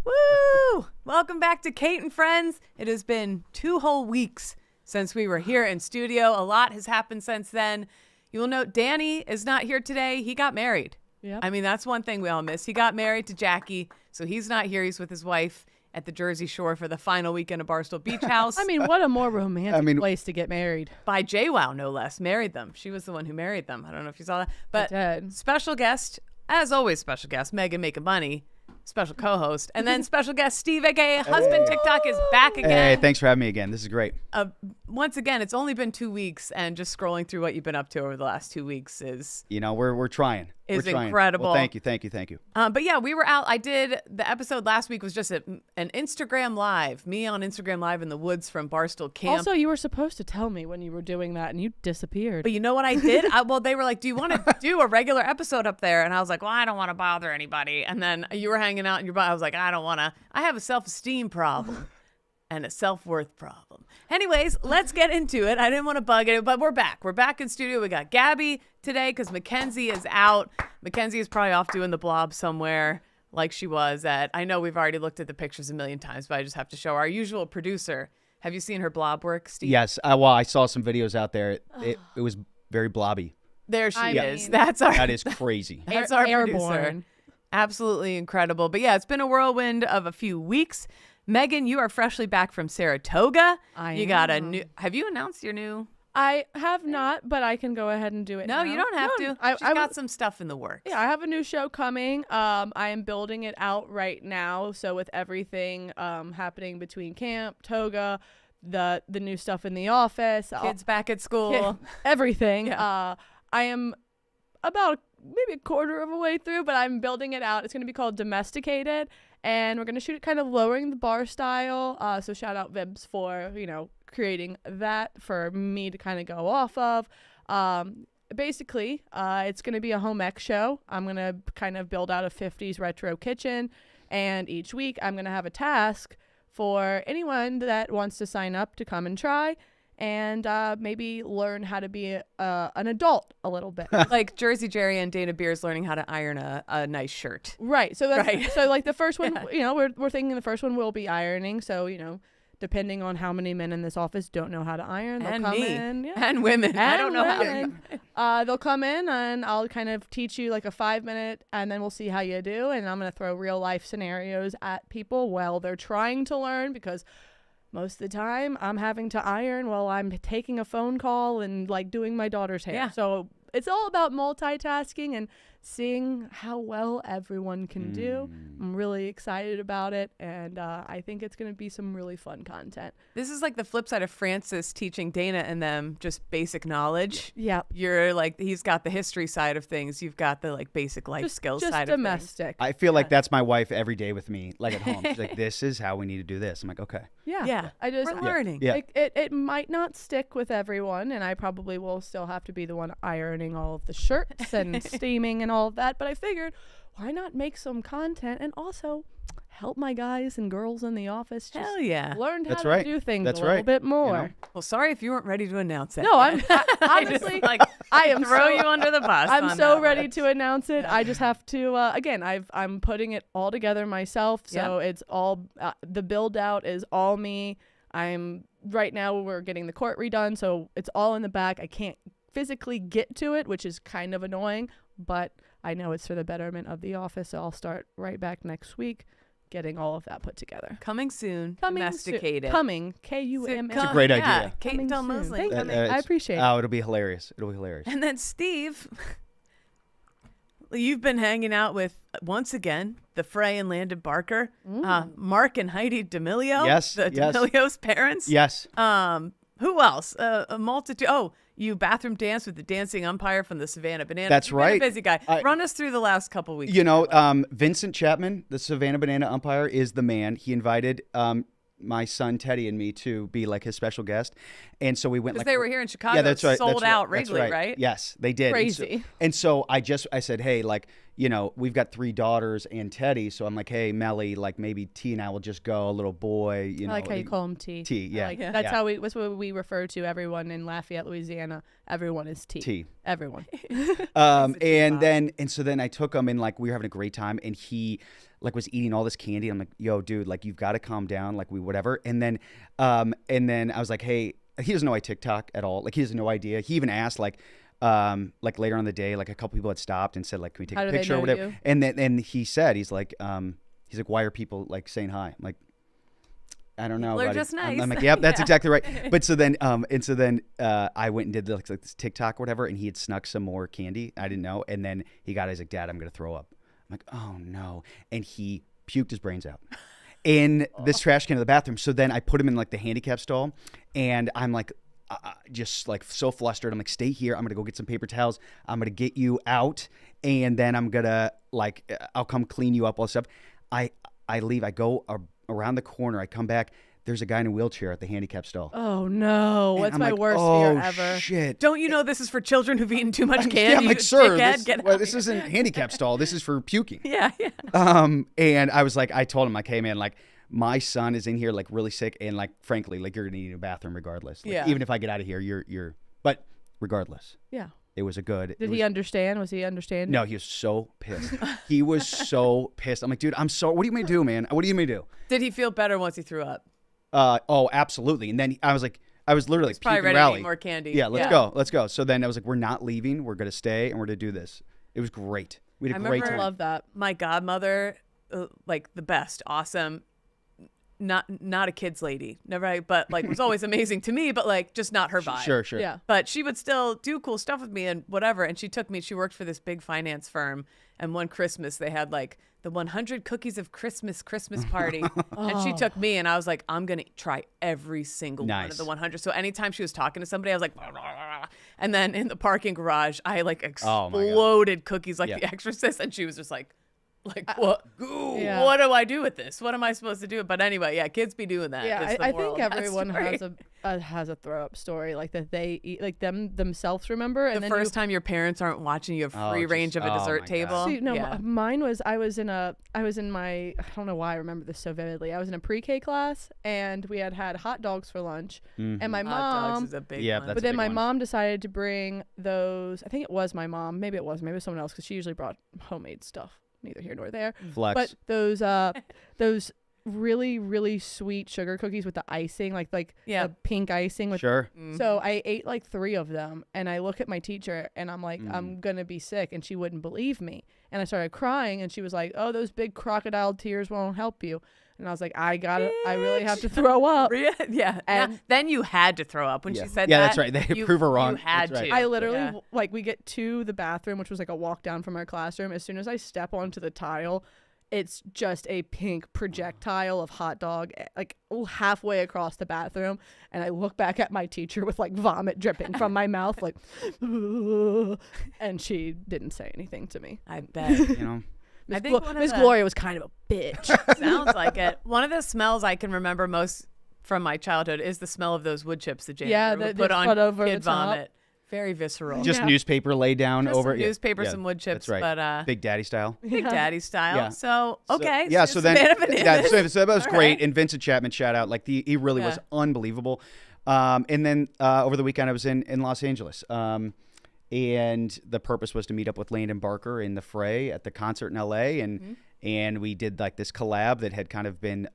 Woo! Welcome back to Kate and Friends. It has been 2 whole weeks since we were here in studio. A lot has happened since then. You will note Danny is not here today. He got married. Yep. I mean, that's one thing we all miss. He got married to Jackie, so he's not here. He's with his wife at the Jersey Shore for the final weekend of Barstool Beach House. I mean, what a more romantic place to get married. By JWoww, no less. Married them. She was the one who married them. I don't know if you saw that. But I did. Special guest, as always, special guest, Megan Making Money. Special co-host. And then special guest Steve, a.k.a. Husband TikTok, is back again. Hey, thanks for having me again. This is great. Once again, it's only been 2 weeks, and just scrolling through what you've been up to over the last 2 weeks is... You know, we're trying. Is we're trying. incredible. Well, thank you. But yeah, we were out. I did, the episode last week was just an Instagram Live. Me on Instagram Live in the woods from Barstool Camp. Also, you were supposed to tell me when you were doing that, and you disappeared. But you know what I did? Well, they were like, do you want to do a regular episode up there? And I was like, well, I don't want to bother anybody. And then you were hanging out in your butt. I was like, I don't want to. I have a self-esteem problem and a self-worth problem. Anyways, let's get into it. I didn't want to bug it, but we're back. We're back in studio. We got Gabby today because Mackenzie is out. Mackenzie is probably off doing the blob somewhere like she was at. I know we've already looked at the pictures a million times, but I just have to show our usual producer. Have you seen her blob work, Steve? Yes. Well, I saw some videos out there. It was very blobby. There she is. mean, That is crazy. That's our producer. Airborne. Absolutely incredible. But yeah, it's been a whirlwind of a few weeks. Megan, you are freshly back from Saratoga. You got a new. Have you announced your new? I have not, but I can go ahead and do it No, now. you don't have to. I got some stuff in the works. Yeah, I have a new show coming. I am building it out right now. So with everything happening between camp, toga, the new stuff in the office, Kids back at school. everything. Yeah. I am about maybe a quarter of a way through, but I'm building it out. It's going to be called Domesticated, and we're going to shoot it kind of lowering the bar style. So shout out Vibs for, creating that for me to kind of go off of. Basically, it's going to be a home ec show. I'm going to kind of build out a 50s retro kitchen, and each week I'm going to have a task for anyone that wants to sign up to come and try and maybe learn how to be an adult a little bit. Like Jersey Jerry and Dana Beers learning how to iron a nice shirt. Right. So that's Right. so like the first one, we're thinking the first one will be ironing. So, depending on how many men in this office don't know how to iron, they'll And come me. in. Yeah. And women. I don't know women. They'll come in and I'll kind of teach you like a 5-minute and then we'll see how you do. And I'm going to throw real life scenarios at people while they're trying to learn, because most of the time I'm having to iron while I'm taking a phone call and like doing my daughter's hair. Yeah. So it's all about multitasking and seeing how well everyone can do. I'm really excited about it, and I think it's going to be some really fun content. This is like the flip side of Francis teaching Dana and them just basic knowledge. Yep. You're like, he's got the history side of things. You've got the like basic life skills just side of things. domestic. I feel like that's my wife every day with me, like at home. She's like, this is how we need to do this. I'm like, okay. Yeah. We're learning. Yeah. Like, it might not stick with everyone, and I probably will still have to be the one ironing all of the shirts and steaming and all of that, but I figured, why not make some content and also help my guys and girls in the office just Hell yeah. learn how That's to right. do things That's a little right. bit more. Well, sorry if you weren't ready to announce that. No, I'm I just, honestly, like, I am throw so, you under the bus. I'm on so that ready one. to announce it. I just have to, again, I'm putting it all together myself. So it's all, the build out is all me. Right now we're getting the court redone. So it's all in the back. I can't physically get to it, which is kind of annoying, but I know it's for the betterment of the office. So I'll start right back next week getting all of that put together. Coming soon. Coming Domesticated. Coming. K-U-M-S. It's a great idea. Yeah, Kate Coming and Del soon. Mosley. Thank you. Uh, I appreciate it. Oh, it'll be hilarious. It'll be hilarious. And then Steve, you've been hanging out with, once again, the Frey and Landon Barker, Mark and Heidi D'Amelio. Yes, The yes. D'Amelio's parents. Yes. Who else? A multitude. Oh, you bathroom dance with the dancing umpire from the Savannah Banana. That's You've been a right. busy guy. Run us through the last couple weeks. Vincent Chapman, the Savannah Banana umpire, is the man. He invited my son Teddy and me to be like his special guest, and so we went. Because like they were here in Chicago. Yeah, that's right. Sold that's out right, that's Wrigley, right? Yes, they did. Crazy. And so I said, hey, like, you know, we've got 3 daughters and Teddy, so I'm like, hey, Melly, like maybe T and I will just go, a little boy, you I know. like how you call him T. T, yeah. That's how that's what we refer to everyone in Lafayette, Louisiana. Everyone is T. T. Everyone. And so then I took him and like we were having a great time and he like was eating all this candy. I'm like, yo, dude, like you've got to calm down, like we whatever. And then I was like, hey, he doesn't know I TikTok at all. Like he has no idea. He even asked like later on in the day, like a couple people had stopped and said like, can we take How a do they picture or know whatever? you? And he said, he's like, why are people like saying hi? I'm like, I don't know. People are buddy. just nice. I'm like, yep, that's exactly right. But so then I went and did like this TikTok or whatever, and he had snuck some more candy. I didn't know. And then he got, he's like, Dad, I'm gonna throw up. I'm like, oh no. And he puked his brains out in this trash can of the bathroom. So then I put him in like the handicap stall, and I'm like, just like so flustered. I'm like, stay here. I'm gonna go get some paper towels. I'm gonna get you out, and then I'm gonna like, I'll come clean you up, all this stuff. I leave. I go around the corner. I come back. There's a guy in a wheelchair at the handicap stall. Oh no, And that's I'm my like, worst oh, fear ever. Shit. Don't you know this is for children who've eaten too much candy? Yeah, I'm like, you sir, dickhead? Get out this here." isn't handicap stall. This is for puking. Yeah, yeah. And I was like, I told him like, hey man, like my son is in here like really sick, and like frankly, like you're gonna need a bathroom regardless. Like, Yeah. Even if I get out of here, you're. But regardless, Yeah. it was a good. Did he understand? Was he understanding? No, he was so pissed. He was so pissed. I'm like, dude, I'm so. What do you mean do, man? What do you mean do? Did he feel better once he threw up? Oh, absolutely. And then I was literally like, Probably puke ready and to rally. eat more candy. Yeah, let's go. So then I was like, we're not leaving. We're gonna stay, and we're gonna do this. It was great. We had a I great remember- time. Love that. My godmother, like the best, awesome. Not a kid's lady, never, but like was always amazing to me, but like just not her vibe. Sure. Yeah. But she would still do cool stuff with me and whatever. And she took me, she worked for this big finance firm. And one Christmas, they had like the 100 cookies of Christmas party. And she took me, and I was like, I'm going to try every single one of Nice. the 100. So anytime she was talking to somebody, I was like, "Blah, blah, blah, blah." And then in the parking garage, I like Oh my God. exploded cookies like Yeah. The Exorcist. And she was just like what? Yeah. What do I do with this? What am I supposed to do? But anyway, yeah, kids be doing that. Yeah, is the I moral think of that everyone story. has a throw up story like that they eat, like themselves remember. And The then first time your parents aren't watching you have free range of a oh dessert my table. God. See, no, yeah. mine was I was in my, I don't know why I remember this so vividly. I was in a pre-K class, and we had hot dogs for lunch, and my Hot mom. dogs is a big Yeah, one. that's But a then big my one. mom decided to bring those. I think it was my mom. Maybe it was someone else, because she usually brought homemade stuff. Neither here nor there. Flex. But those really, really sweet sugar cookies with the icing, like Yeah. the pink icing with. Sure. So I ate like 3 of them, and I look at my teacher, and I'm like, I'm gonna be sick, and she wouldn't believe me, and I started crying, and she was like, oh, those big crocodile tears won't help you, and I was like, I really have to throw up. Yeah. And- then you had to throw up when Yeah. she said Yeah, that. that's right. They you, prove her wrong. You had That's right. to. I literally Yeah. like, we get to the bathroom, which was like a walk down from our classroom. As soon as I step onto the tile, it's just a pink projectile of hot dog, like halfway across the bathroom. And I look back at my teacher with like vomit dripping from my mouth, like, and she didn't say anything to me. I bet. You know. I think one of Miss the- Gloria was kind of a bitch. Sounds like it. One of the smells I can remember most from my childhood is the smell of those wood chips the janitor Yeah, would that put they on put over kid the top. vomit. Very visceral. Just newspaper laid down Just over some yeah, newspaper, yeah, some wood chips, That's right. but Big Daddy style. Big Daddy style. Yeah. So okay. Yeah. So then, Savannah Bananas. so that was All great. right. And Vincent Chapman, shout out. Like he really was Yeah. unbelievable. And then over the weekend, I was in Los Angeles. And the purpose was to meet up with Landon Barker in the Fray at the concert in LA. And we did like this collab that had kind of been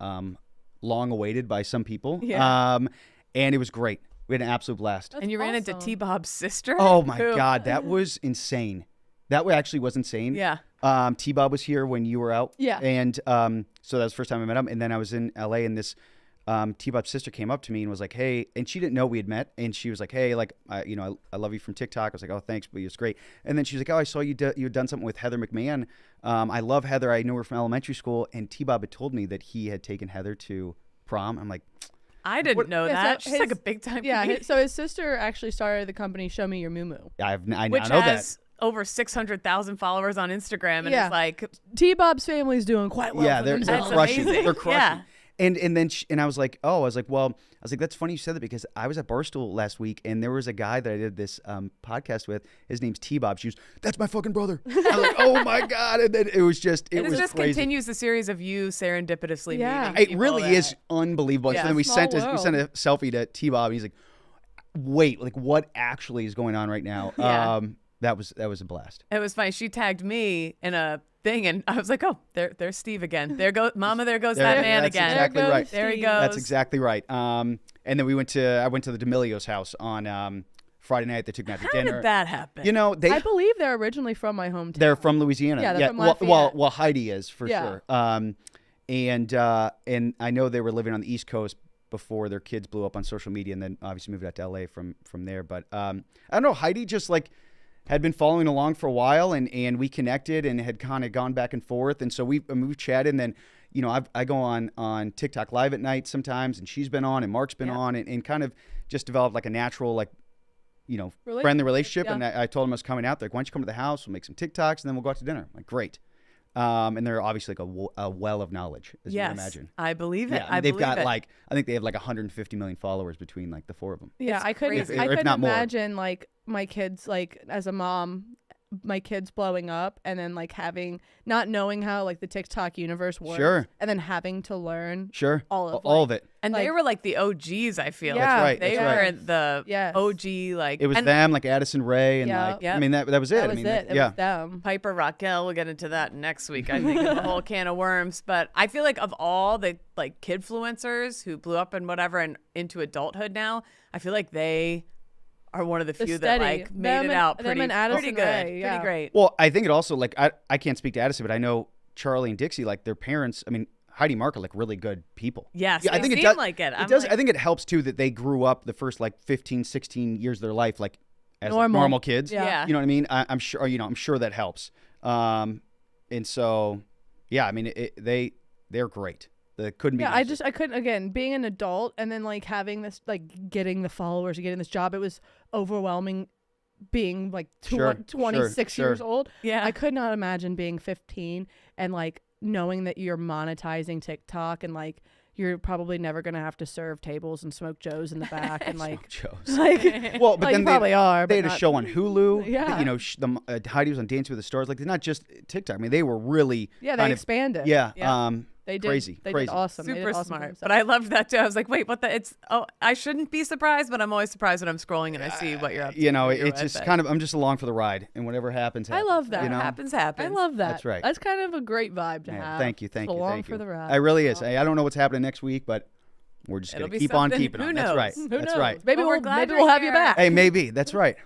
long awaited by some people. Yeah. And it was great. We had an absolute blast. And you ran into awesome. T-Bob's sister. Oh my who- God, that was insane. That actually was insane. Yeah. T-Bob was here when you were out. Yeah. And so that was the first time I met him. And then I was in LA, and this T-Bob's sister came up to me and was like, hey, and she didn't know we had met. And she was like, hey, like, I love you from TikTok. I was like, oh, thanks, but it was great. And then she was like, oh, I saw you had done something with Heather McMahon. I love Heather. I knew her from elementary school. And T-Bob had told me that he had taken Heather to prom. I'm like, I didn't know Yeah, that. so She's like a his- big time. Yeah, comedian, so his sister actually started the company Show Me Your Moo Moo. I which know has over 600,000 followers on Instagram, and Yeah. it's like T-Bob's family's doing quite well yeah, for they're themselves. That's crushing. amazing. They're crushing. Yeah. And then I was like, that's funny you said that because I was at Barstool last week and there was a guy that I did this podcast with. His name's T-Bob. She was, that's my fucking brother. I was like, oh my God. And then it was This was just crazy. continues the series of you serendipitously Yeah. meeting It people really that- is unbelievable. Yeah. So then we Small sent a world. selfie to T-Bob and he's like, wait, like what actually is going on right now? Yeah. That was a blast. It was funny. She tagged me in a thing, and I was like, "Oh, there's Steve again. There goes Mama. There goes that man that's again. exactly There goes right. There he Steve. goes. That's exactly right. And then I went to the D'Amelio's house on Friday night. They took me out to How dinner. did that happen? You know, I believe they're originally from my hometown. they're from Louisiana. Yeah, they're from well, Lafayette. Heidi is for Yeah. sure. And I know they were living on the East Coast before their kids blew up on social media, and then obviously moved out to LA from there. But I don't know. Heidi just like had been following along for a while, and we connected and had kind of gone back and forth, and so we've chatted. And then I go on TikTok live at night sometimes, and she's been on, and Mark's been on, and kind of just developed like a natural friendly relationship. Yeah. And I told him I was coming out. They're like, why don't you come to the house? We'll make some TikToks, and then we'll go out to dinner. I'm like, great. And they're obviously like a well of knowledge, as you yes, can imagine. I believe it. Yeah, I they've believe got it. like I think they have like 150 million followers between like the four of them. Yeah, It's I couldn't. crazy. I If couldn't not more. imagine like my kids, like as a mom, my kids blowing up and then like not knowing how like the TikTok universe works. Sure. And then having to learn Sure, all of all of it. And they like- were like the OGs. I feel. Yeah, That's right, They that's were right. the Yes. OG. Like It was and them, like Addison Rae, and Yeah. like Yep. I mean that was it. that I was mean, it. It yeah. was them. Piper Raquel. We'll get into that next week. I think it's a whole can of worms. But I feel like of all the like kidfluencers who blew up and whatever and into adulthood now, I feel like they are one of the few that steady. like made Them it and- out them pretty, and Addison pretty good, Rae, yeah. pretty great. Well, I think it also like I can't speak to Addison, but I know Charlie and Dixie, like their parents. I mean, Heidi and Mark are like really good people. Yes, Yeah, I they think it seem does. like it. It I'm does. like- I think it helps too that they grew up the first like 15, 16 years of their life like as like, Normal. normal kids. Yeah. You know what I mean? I'm sure. I'm sure that helps. And so, yeah. I mean, they're great. They couldn't be. Yeah, nicer. I couldn't, again, being an adult and then like having this, like getting the followers, getting this job, it was overwhelming being like Sure, 26 sure. years old. Yeah. I could not imagine being 15 and like knowing that you're monetizing TikTok and like you're probably never going to have to serve tables and smoke Joes in the back and like, Shows. like, Well, but like then you probably are. they but had a not- show on Hulu. Yeah. You know, Heidi was on Dance with the Stars. Like, not just TikTok. I mean, they were really. Yeah, they kind of- expanded. Yeah. Yeah. They did. Crazy, They crazy. did awesome. They did Super awesome for smart. themselves. But I loved that too. I was like, wait, what the? I shouldn't be surprised, but I'm always surprised when I'm scrolling and I see what you're up to. You know, what you're it's with, just but kind of. I'm just along for the ride, and whatever happens. I happens, love that. You know? happens. I love that. That's right. That's kind of a great vibe to Yeah, have. thank you, thank Just you, along thank for you. the ride. I really is. I don't know what's happening next week, but we're just It'll gonna be keep on something. keeping Who on. knows? That's right. Who That's knows? right. Maybe Well, we're glad maybe you're we'll have you here. back. Hey, maybe that's right.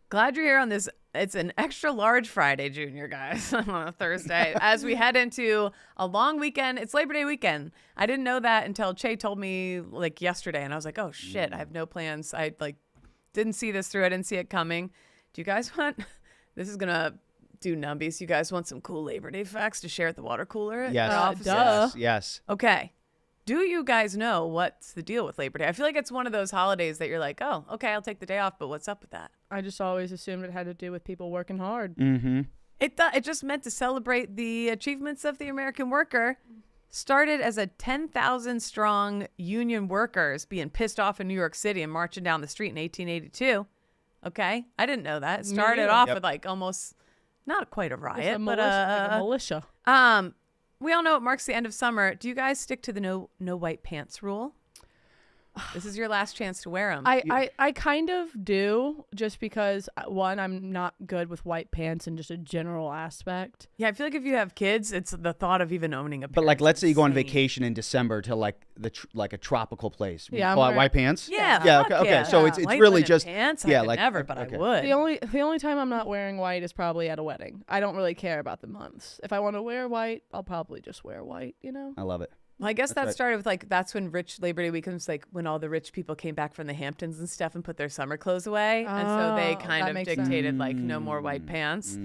Glad you're here on this. It's an extra large Friday, Junior, guys, on a Thursday as we head into a long weekend. It's Labor Day weekend. I didn't know that until Che told me like yesterday, and I was like, oh shit, I have no plans. I like didn't see this through. I didn't see it coming. Do you guys want? This is gonna do numbies. You guys want some cool Labor Day facts to share at the water cooler? at Yes. the offices? duh. Yes. Okay. Do you guys know what's the deal with Labor Day? I feel like it's one of those holidays that you're like, oh, okay, I'll take the day off, but what's up with that? I just always assumed it had to do with people working hard. Mm-hmm. It just meant to celebrate the achievements of the American worker. Started as a 10,000 strong union workers being pissed off in New York City and marching down the street in 1882. Okay, I didn't know that. It started neither. off Yep. with like almost not quite a It's riot, a but militia, like a militia. we all know it marks the end of summer. Do you guys stick to the no white pants rule? This is your last chance to wear them. I kind of do, just because one, I'm not good with white pants in just a general aspect. Yeah, I feel like if you have kids, it's the thought of even owning a pair. But like, is let's say you go on insane. vacation in December to like like a tropical place. Would you Yeah, I'm call it wearing- white pants. Yeah, Yeah. fuck Okay. Okay. yeah. So it's White really linen just pants. yeah, I could like never, but okay. I would. The only time I'm not wearing white is probably at a wedding. I don't really care about the months. If I want to wear white, I'll probably just wear white. You know. I love it. Well, I guess that That's right. started with like that's when rich Labor Day weekend was like when all the rich people came back from the Hamptons and stuff and put their summer clothes away, and so they Oh, kind that of makes sense. dictated like no more white pants.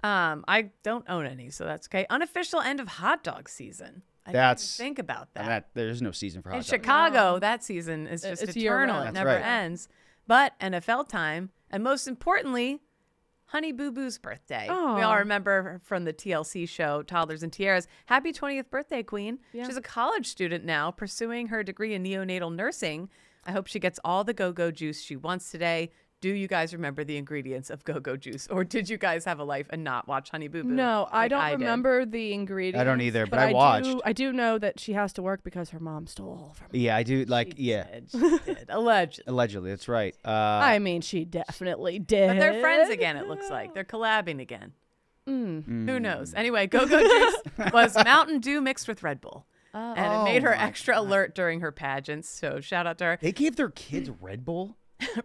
I don't own any, so that's okay. Unofficial end of hot dog season. I didn't even That's- think about that. And there's no season for hot In dogs. Chicago, that season is just It's eternal. year-round. It That's never right. ends. But NFL time, and most importantly, Honey Boo Boo's birthday. Aw. We all remember her from the TLC show, Toddlers and Tiaras. Happy 20th birthday, Queen. Yeah. She's a college student now, pursuing her degree in neonatal nursing. I hope she gets all the go-go juice she wants today. Do you guys remember the ingredients of go-go juice? Or did you guys have a life and not watch Honey Boo Boo? No, I like don't did? remember the ingredients. I don't either, but I watched. I do know that she has to work because her mom stole all of her money. Yeah, I do. Like, She yeah, did, she did. Allegedly. allegedly, that's right. I mean, she definitely did. But they're friends again, it looks like. They're collabing again. Mm. Who knows? Anyway, go-go juice was Mountain Dew mixed with Red Bull. And it made her my extra alert during her pageants. So shout out to her. They gave their kids Red Bull.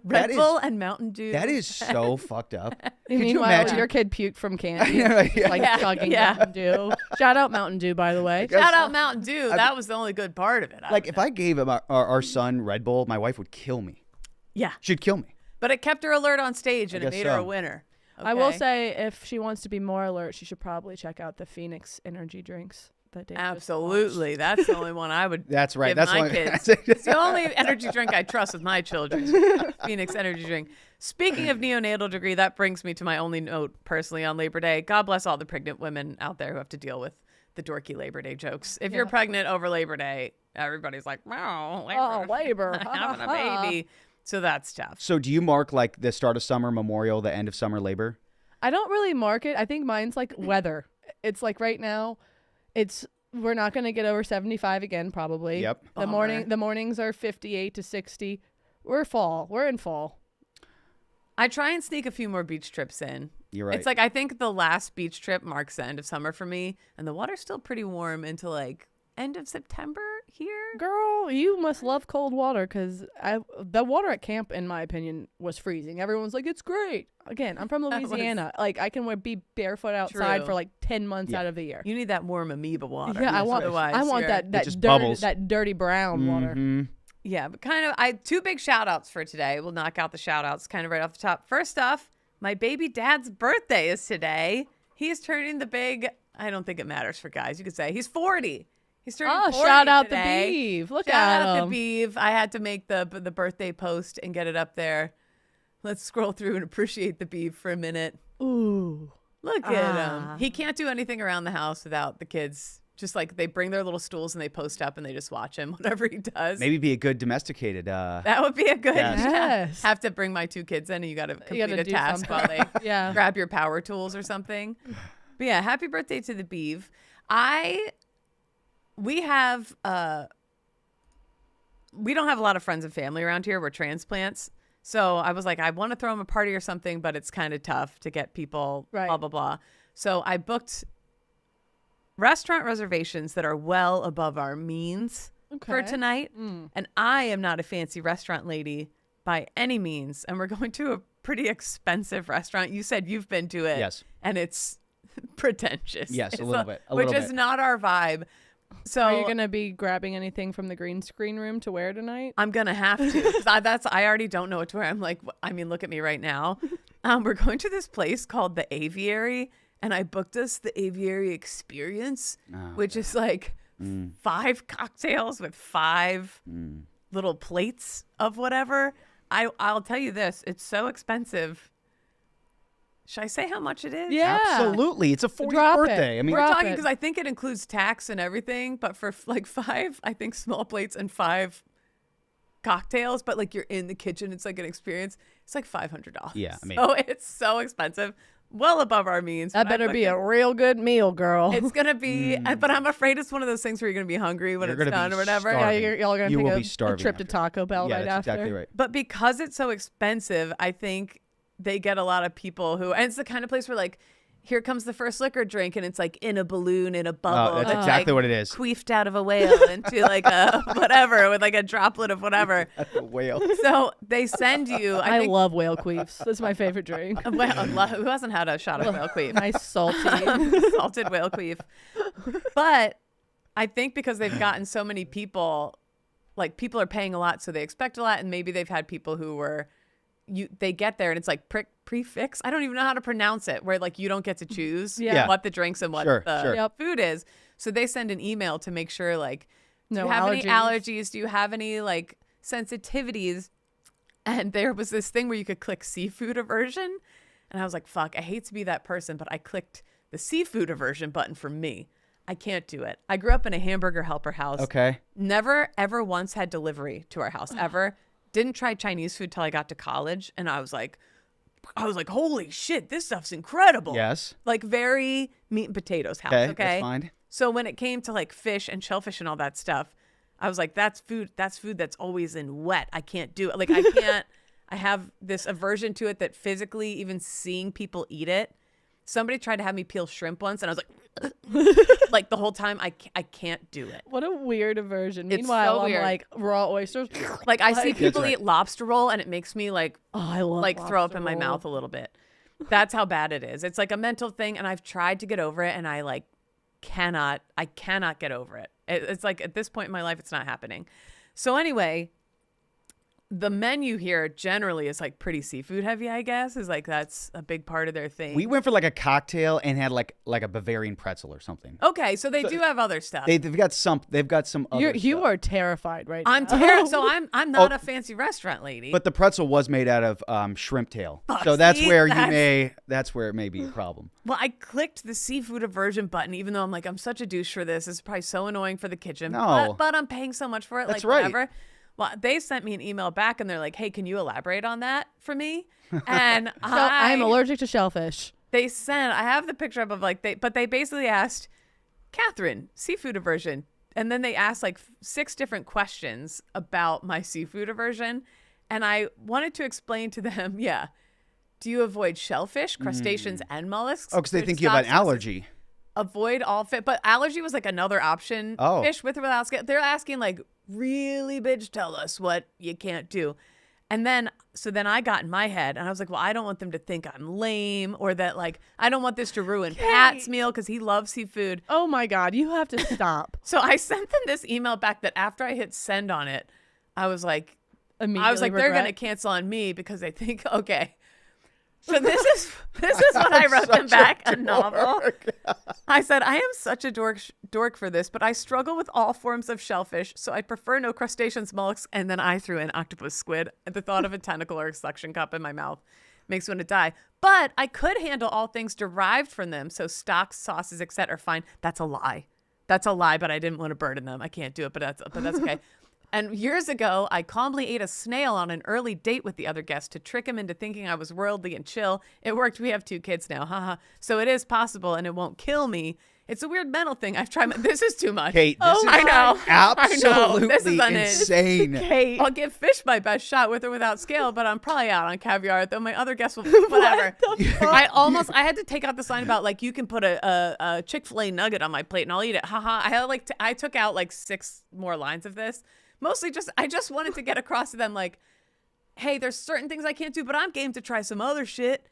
Red That is- Bull and Mountain Dew. That is so fucked up. Could you Meanwhile, imagine? your kid puked from candy. know, yeah. Like Yeah, chugging yeah. Mountain Dew. Shout out Mountain Dew, by the way. Shout out Mountain Dew. That was the only good part of it. Like, if I gave him our son Red Bull, my wife would kill me. Yeah. She'd kill me. But it kept her alert on stage and it guess made her a so. winner. I will Okay? say, if she wants to be more alert, she should probably check out the Phoenix energy drinks that Dave just Absolutely. That's the only one I would That's right. give That's my why. kids. It's the only energy drink I trust with my children. Phoenix energy drink. Speaking of neonatal degree, that brings me to my only note personally on Labor Day. God bless all the pregnant women out there who have to deal with the dorky Labor Day jokes. If you're pregnant over Labor Day, everybody's like, wow, labor. having a baby. So that's tough. So, do you mark like the start of summer, Memorial, the end of summer, Labor? I don't really mark it. I think mine's like weather. It's like right now, we're not going to get over 75 again probably. Yep. The mornings are 58 to 60. We're in fall. I try and sneak a few more beach trips in. You're right. It's like I think the last beach trip marks the end of summer for me, and the water's still pretty warm until like end of September here. Girl, you must love cold water because the water at camp, in my opinion, was freezing. Everyone's like, it's great. Again, I'm from That was- Louisiana. Like, I can be barefoot outside True. for like 10 months Yeah. out of the year. You need that warm amoeba water. Yeah, I Otherwise, want you're- that just dirty, bubbles. that dirty brown water. Mhm. Yeah, but kind of, two big shout outs for today. We'll knock out the shout outs kind of right off the top. First off, my baby dad's birthday is today. He's turning the big, I don't think it matters for guys. You could say he's 40. He's turning 40 shout out today. the beef. Look Shout at out him. the beef. I had to make the birthday post and get it up there. Let's scroll through and appreciate the beef for a minute. Ooh. Look at Ah. him. He can't do anything around the house without the kids. Just like they bring their little stools and they post up and they just watch him, whatever he does. Maybe be a good domesticated. That would be a good. Yes. Yes. Have to bring my two kids in and you got to complete gotta a do task something. while they Yeah. grab your power tools or something. But yeah, happy birthday to the beef. We have we don't have a lot of friends and family around here. We're transplants. So I was like, I want to throw them a party or something, but it's kind of tough to get people, Right. blah, blah, blah. So I booked restaurant reservations that are well above our means for Okay. tonight. And I am not a fancy restaurant lady by any means. And we're going to a pretty expensive restaurant. You said you've been to it. Yes. And it's pretentious. Yes, a It's little bit, a which little is bit. not our vibe. So Are you going to be grabbing anything from the green screen room to wear tonight? I'm gonna have to. 'Cause I already don't know what to wear. I'm like, I mean, look at me right now. We're going to this place called the Aviary, and I booked us the Aviary Experience, which is like 5 cocktails with 5 little plates of whatever. I'll tell you this: it's so expensive. Should I say how much it is? Yeah. Absolutely. It's a 40th Drop it. birthday. I mean, We're Drop talking it. because I think it includes tax and everything, but for like 5, I think small plates and 5 cocktails, but like you're in the kitchen, it's like an experience. It's like $500. Yeah, I mean- so it's so expensive, well above our means. That but I better be booked a real good meal, girl. It's gonna be, but I'm afraid it's one of those things where you're gonna be hungry when You're it's gonna be done or whatever. starving. Yeah, y'all are You going will to be take a starving trip to after. Taco Bell yeah, right that's after. exactly right. But because it's so expensive, I think they get a lot of people who, and it's the kind of place where like, here comes the first liquor drink, and it's like in a balloon, in a bubble. That's that's, exactly like, what it is. Queefed out of a whale into like a whatever, with like a droplet of whatever. A whale. So they send you, I I think, love whale queefs. That's my favorite drink. well, who hasn't had a shot of whale queef? Nice salty. Salted whale queef. But I think because they've gotten so many people, like people are paying a lot, so they expect a lot, and maybe they've had people who were, they get there and it's like prefix. I don't even know how to pronounce it, where like you don't get to choose Yeah. what the drinks and what Sure, the sure. Yep. food is. So they send an email to make sure like, do No you have any allergies. allergies? Do you have any like sensitivities? And there was this thing where you could click seafood aversion. And I was like, fuck, I hate to be that person, but I clicked the seafood aversion button for me. I can't do it. I grew up in a hamburger helper house. Okay. Never, ever once had delivery to our house, ever. Didn't try Chinese food till I got to college. And I was like, holy shit, this stuff's incredible. Yes. Like very meat and potatoes house. Okay. Okay. That's fine. So when it came to like fish and shellfish and all that stuff, I was like, that's food that's always in wet. I can't do it. Like I can't, I have this aversion to it that physically even seeing people eat it. Somebody tried to have me peel shrimp once and I was like, like the whole time I can't do it. What a weird aversion. It's Meanwhile, so I'm weird. like raw oysters. Like I see people right. eat lobster roll and it makes me like, I love like throw up lobster in my roll. mouth a little bit. That's how bad it is. It's like a mental thing and I've tried to get over it and I cannot get over it. It's like at this point in my life, it's not happening. So anyway, the menu here generally is like pretty seafood heavy, I guess, is like that's a big part of their thing. We went for like a cocktail and had like a Bavarian pretzel or something. Okay, so they do have other stuff. They've got some other You stuff. are terrified right I'm now. terrible. So I'm not a fancy restaurant lady. But the pretzel was made out of shrimp tail. Fuck, So that's see? where That's it may be a problem. Well, I clicked the seafood aversion button, even though I'm such a douche for this. It's probably so annoying for the kitchen. No. But I'm paying so much for it. That's like, right. whatever. Well, they sent me an email back and they're like, hey, can you elaborate on that for me? And So I'm allergic to shellfish. They sent, I have the picture up of but they basically asked, Catherine, seafood aversion. And then they asked like 6 different questions about my seafood aversion. And I wanted to explain to them, yeah. Do you avoid shellfish, crustaceans, and mollusks? Oh, because they Which think you have an stops- allergy. Avoid all fish, but allergy was like another option. Oh. Fish with or without scale. They're asking like, really, bitch, tell us what you can't do. And then, so then I got in my head and I was like, well, I don't want them to think I'm lame or that like, I don't want this to ruin Pat's meal because he loves seafood. Oh my God, you have to stop. So I sent them this email back that after I hit send on it, I was like, Immediately they're going to regret. cancel on me because they think, okay. So this is what I wrote them back, a novel. I said, I am such a dork for this, but I struggle with all forms of shellfish, so I prefer no crustaceans, mollusks, and then I threw in octopus, squid. At the thought of a tentacle or a suction cup in my mouth makes me want to die. But I could handle all things derived from them, so stocks, sauces, etc. are fine. That's a lie. That's a lie, but I didn't want to burden them. I can't do it, but that's okay. And years ago, I calmly ate a snail on an early date with the other guest to trick him into thinking I was worldly and chill. It worked. We have 2 kids now. Haha. So it is possible and it won't kill me. It's a weird mental thing. I've tried. This is too much. Kate, this is I know. absolutely This is unhinged. insane. Kate. I'll give fish my best shot with or without scale, but I'm probably out on caviar, though my other guests will, whatever. I had to take out the sign about like, you can put a Chick-fil-A nugget on my plate and I'll eat it. Haha. I took out like 6 more lines of this. Mostly I just wanted to get across to them like, hey, there's certain things I can't do, but I'm game to try some other shit.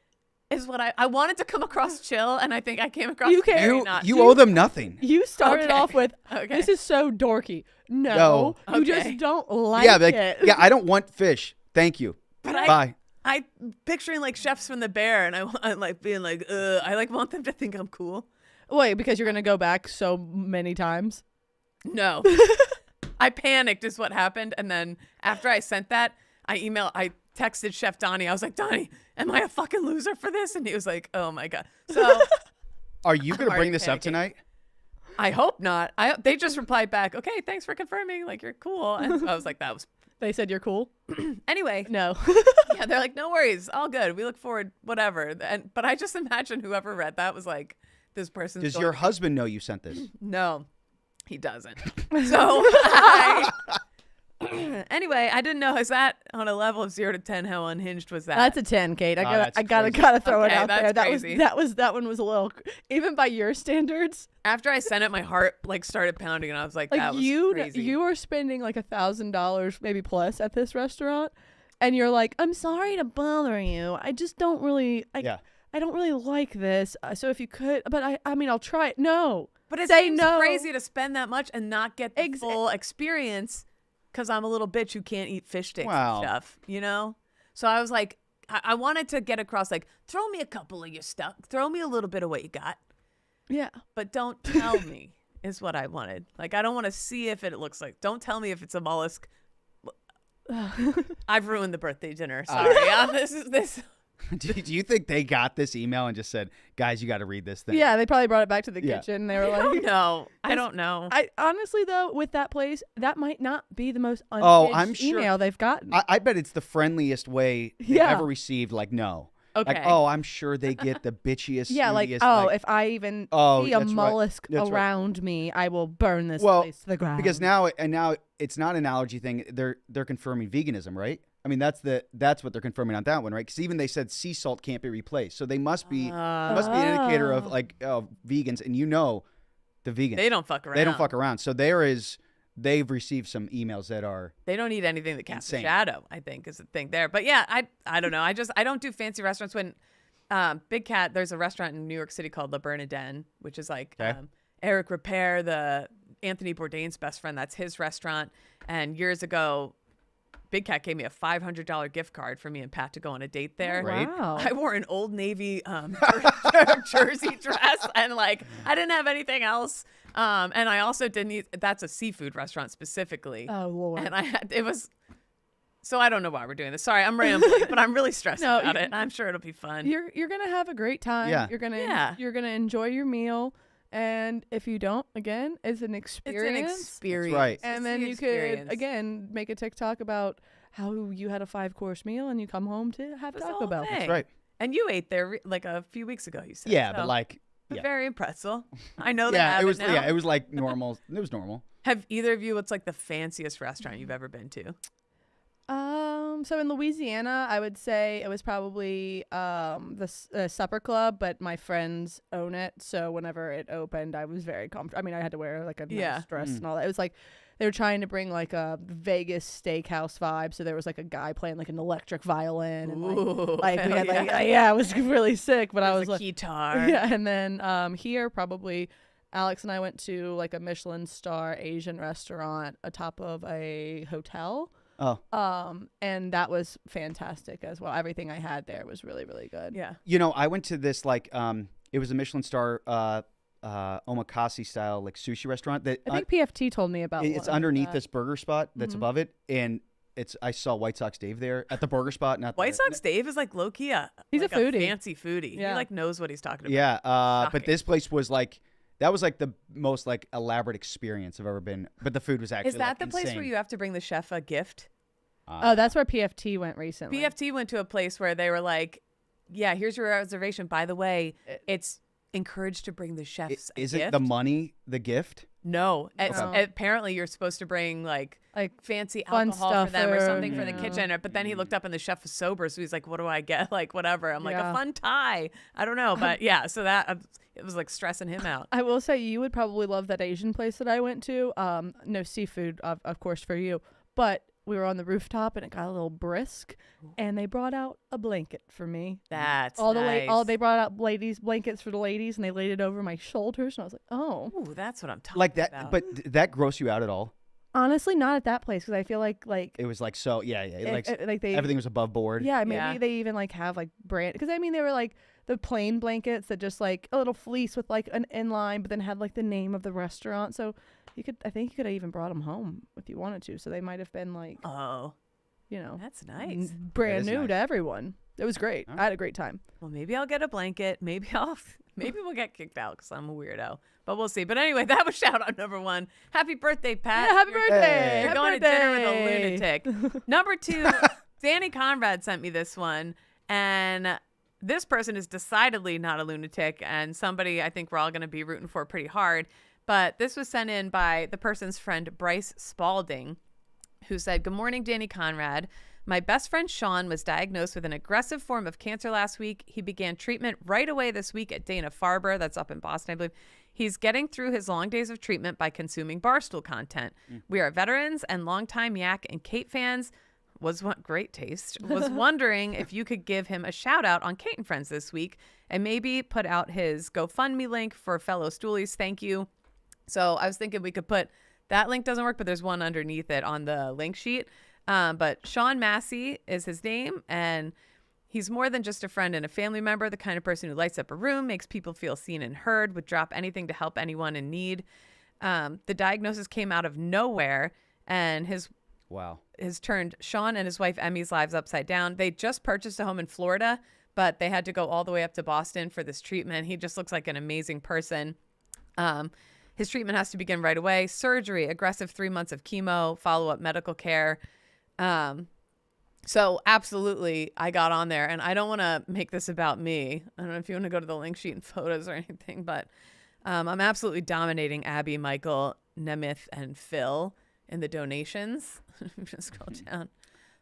Is what I wanted to come across chill, and I think I came across very not. You owe them nothing. You started Okay. off with, Okay. this is so dorky. No, No. you Okay. just don't like Yeah, like, it. yeah, I don't want fish. Thank you. But Bye. I picturing like chefs from the Bear, and I like being like, I like want them to think I'm cool. Wait, because you're going to go back so many times? No. I panicked is what happened. And then after I sent that, I texted Chef Donnie. I was like, Donnie, am I a fucking loser for this? And he was like, oh my God. So Are you going to already bring this up panicking. tonight? I hope not. They just replied back, okay, thanks for confirming. Like, you're cool. And so I was like, that was, They said you're cool? anyway. No. Yeah, they're like, no worries. All good. We look forward, whatever. But I just imagine whoever read that was like, this person's Does going your to- husband know you sent this? No, he doesn't. So anyway, I didn't know. Is that on a level of 0 to 10? How unhinged was that? That's a 10, Kate. that's I gotta crazy. throw it Okay, out there. that's crazy. That one was a little, even by your standards. After I sent it, my heart like started pounding, and I was like, Like that was crazy. you are spending like $1,000 maybe plus at this restaurant, and you're like, I'm sorry to bother you. I just don't really, I don't really like this. So if you could, but I mean, I'll try it. No, but it say seems no. crazy to spend that much and not get the full experience because I'm a little bitch who can't eat fish sticks Wow. and stuff, you know? So I was like, I wanted to get across, like, throw me a couple of your stuff. Throw me a little bit of what you got. Yeah. But don't tell me is what I wanted. Like, I don't want to see if it looks like. Don't tell me if it's a mollusk. I've ruined the birthday dinner. Sorry. This. Do you think they got this email and just said, guys, you got to read this thing? Yeah, they probably brought it back to the Yeah. kitchen. They were I like, don't know. I don't know. I honestly though, with that place, that might not be the most Oh, unhinged I'm sure- email they've gotten. I bet it's the friendliest way they've Yeah. ever received. Like, no. Okay. Like, oh, I'm sure they get the bitchiest. Yeah, like, snootiest, if I even Oh, see a that's right. mollusk That's right. around me, I will burn this Well, place to the ground. because now it's not an allergy thing. They're confirming veganism, right? I mean, that's what they're confirming on that one, right? Because even they said sea salt can't be replaced, so they must be an indicator of vegans, and the vegans They don't fuck around. They don't fuck around. So they've received some emails that are They don't need anything that casts a Insane. shadow, I think, is the thing there. But yeah, I don't know. I don't do fancy restaurants. When Big Cat, there's a restaurant in New York City called La Bernardin, which is like Okay. Eric Ripert, the Anthony Bourdain's best friend. That's his restaurant. And years ago, Big Cat gave me a $500 gift card for me and Pat to go on a date there. Great. Wow. I wore an Old Navy jersey dress, and like I didn't have anything else. And I also didn't eat. That's a seafood restaurant specifically. Oh Lord. And it was. So I don't know why we're doing this. Sorry, I'm rambling, but I'm really stressed No, about it. I'm sure it'll be fun. You're gonna have a great time. Yeah. Yeah. You're gonna enjoy your meal, and if you don't, again, it's an it's experience. an experience. right. And It's then the you experience. could again make a TikTok about how you had a 5-course meal and you come home to have That's the Taco whole Bell. thing. That's right. And you ate there like a few weeks ago. You said. Yeah, so- but like, but yeah. very impressive. I know they yeah, have it was now. yeah, it was like normal. It was normal. Have either of you? What's like the fanciest restaurant you've ever been to? So in Louisiana, I would say it was probably the Supper Club, but my friends own it, so whenever it opened, I was very comfortable. I mean, I had to wear like a Yeah. nice dress and all that. It was like they were trying to bring like a Vegas steakhouse vibe, so there was like a guy playing like an electric violin, and Ooh, like we hell had like yeah. yeah, it was really sick. But I There's was a like, guitar. yeah, and then here probably Alex and I went to like a Michelin star Asian restaurant atop of a hotel. Oh, And that was fantastic as well. Everything I had there was really, really good. Yeah. I went to this like it was a Michelin star omakase style like sushi restaurant that I think PFT told me about it's one underneath that. this burger spot that's above it, and I saw White Sox Dave there at the burger spot. Not White the, Sox Dave is like low key He's like a foodie. fancy foodie. Yeah. He like knows what he's talking about. Yeah, but Shocking. this place was like that was like the most like elaborate experience I've ever been. But the food was actually Is that like, the place where insane. you have to bring the chef a gift? Oh, that's where PFT went recently. PFT went to a place where they were like, "Yeah, here's your reservation. By the way, it's encouraged to bring the chefs a Is gift." it the money the gift? No, Okay. apparently you're supposed to bring like fancy fun alcohol for them or stuff something for the yeah. kitchen. But then he looked up and the chef was sober, so he's like, "What do I get? Like whatever." I'm like, Yeah. "A fun tie." I don't know, but yeah. So that it was like stressing him out. I will say you would probably love that Asian place that I went to. No seafood, of course, for you. But we were on the rooftop and it got a little brisk, and they brought out a blanket for me. That's All nice. they brought out blankets for the ladies, and they laid it over my shoulders, and I was like, oh. Ooh, that's what I'm talking Like that, about. but did that gross you out at all? Honestly, not at that place because I feel like It was like so, yeah, like they everything was above board. Yeah, maybe Yeah. they even like have like brand because I mean they were like the plain blankets that just like a little fleece with like an inline, but then had like the name of the restaurant. So I think you could have even brought them home if you wanted to. So they might have been like, Oh, that's nice. brand That is new nice. to everyone. It was great. Huh? I had a great time. Well, maybe I'll get a blanket. Maybe we'll get kicked out because I'm a weirdo. But we'll see. But anyway, that was shout out number 1. Happy birthday, Pat. Yeah, happy You're- birthday! You're Happy going to dinner with a birthday! lunatic. Number 2, Danny Conrad sent me this one. And this person is decidedly not a lunatic and somebody I think we're all going to be rooting for pretty hard. But this was sent in by the person's friend, Bryce Spalding, who said, "Good morning, Danny Conrad. My best friend Sean was diagnosed with an aggressive form of cancer last week. He began treatment right away this week at Dana-Farber. That's up in Boston, I believe. He's getting through his long days of treatment by consuming Barstool content. We are veterans and longtime Yak and Kate fans. Great taste. Was wondering if you could give him a shout out on Kate and Friends this week and maybe put out his GoFundMe link for fellow Stoolies. Thank you." So I was thinking we could put that link doesn't work, but there's one underneath it on the link sheet. But Sean Massey is his name, and he's more than just a friend and a family member, the kind of person who lights up a room, makes people feel seen and heard, would drop anything to help anyone in need. The diagnosis came out of nowhere, and has Wow. turned Sean and his wife Emmy's lives upside down. They just purchased a home in Florida, but they had to go all the way up to Boston for this treatment. He just looks like an amazing person. His treatment has to begin right away. Surgery, aggressive 3 months of chemo, follow-up medical care. So absolutely, I got on there, and I don't want to make this about me. I don't know if you want to go to the link sheet and photos or anything, but I'm absolutely dominating Abby, Michael, Nemeth, and Phil in the donations. Just scroll down.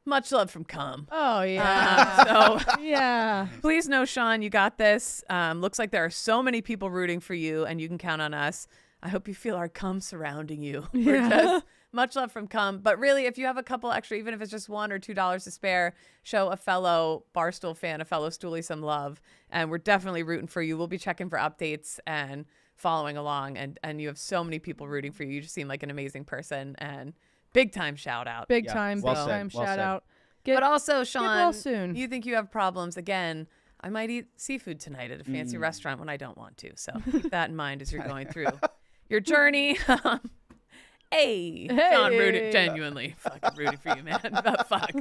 Much love from Cum. Oh, yeah. So yeah. please know, Sean, you got this. Looks like there are so many people rooting for you, and you can count on us. I hope you feel our cum surrounding you. Yeah. Much love from Cum. But really, if you have a couple extra, even if it's just $1 or $2 to spare, show a fellow Barstool fan, a fellow Stoolie some love. And we're definitely rooting for you. We'll be checking for updates and following along. And you have so many people rooting for you. You just seem like an amazing person. And big time shout out. Big Yeah, time, well big said, time well shout said. out. But also, get Sean, well soon. you think you have problems. Again, I might eat seafood tonight at a fancy restaurant when I don't want to. So keep that in mind as you're going through your journey. Hey, Sean rooted, genuinely fucking rooting for you, man. But fuck,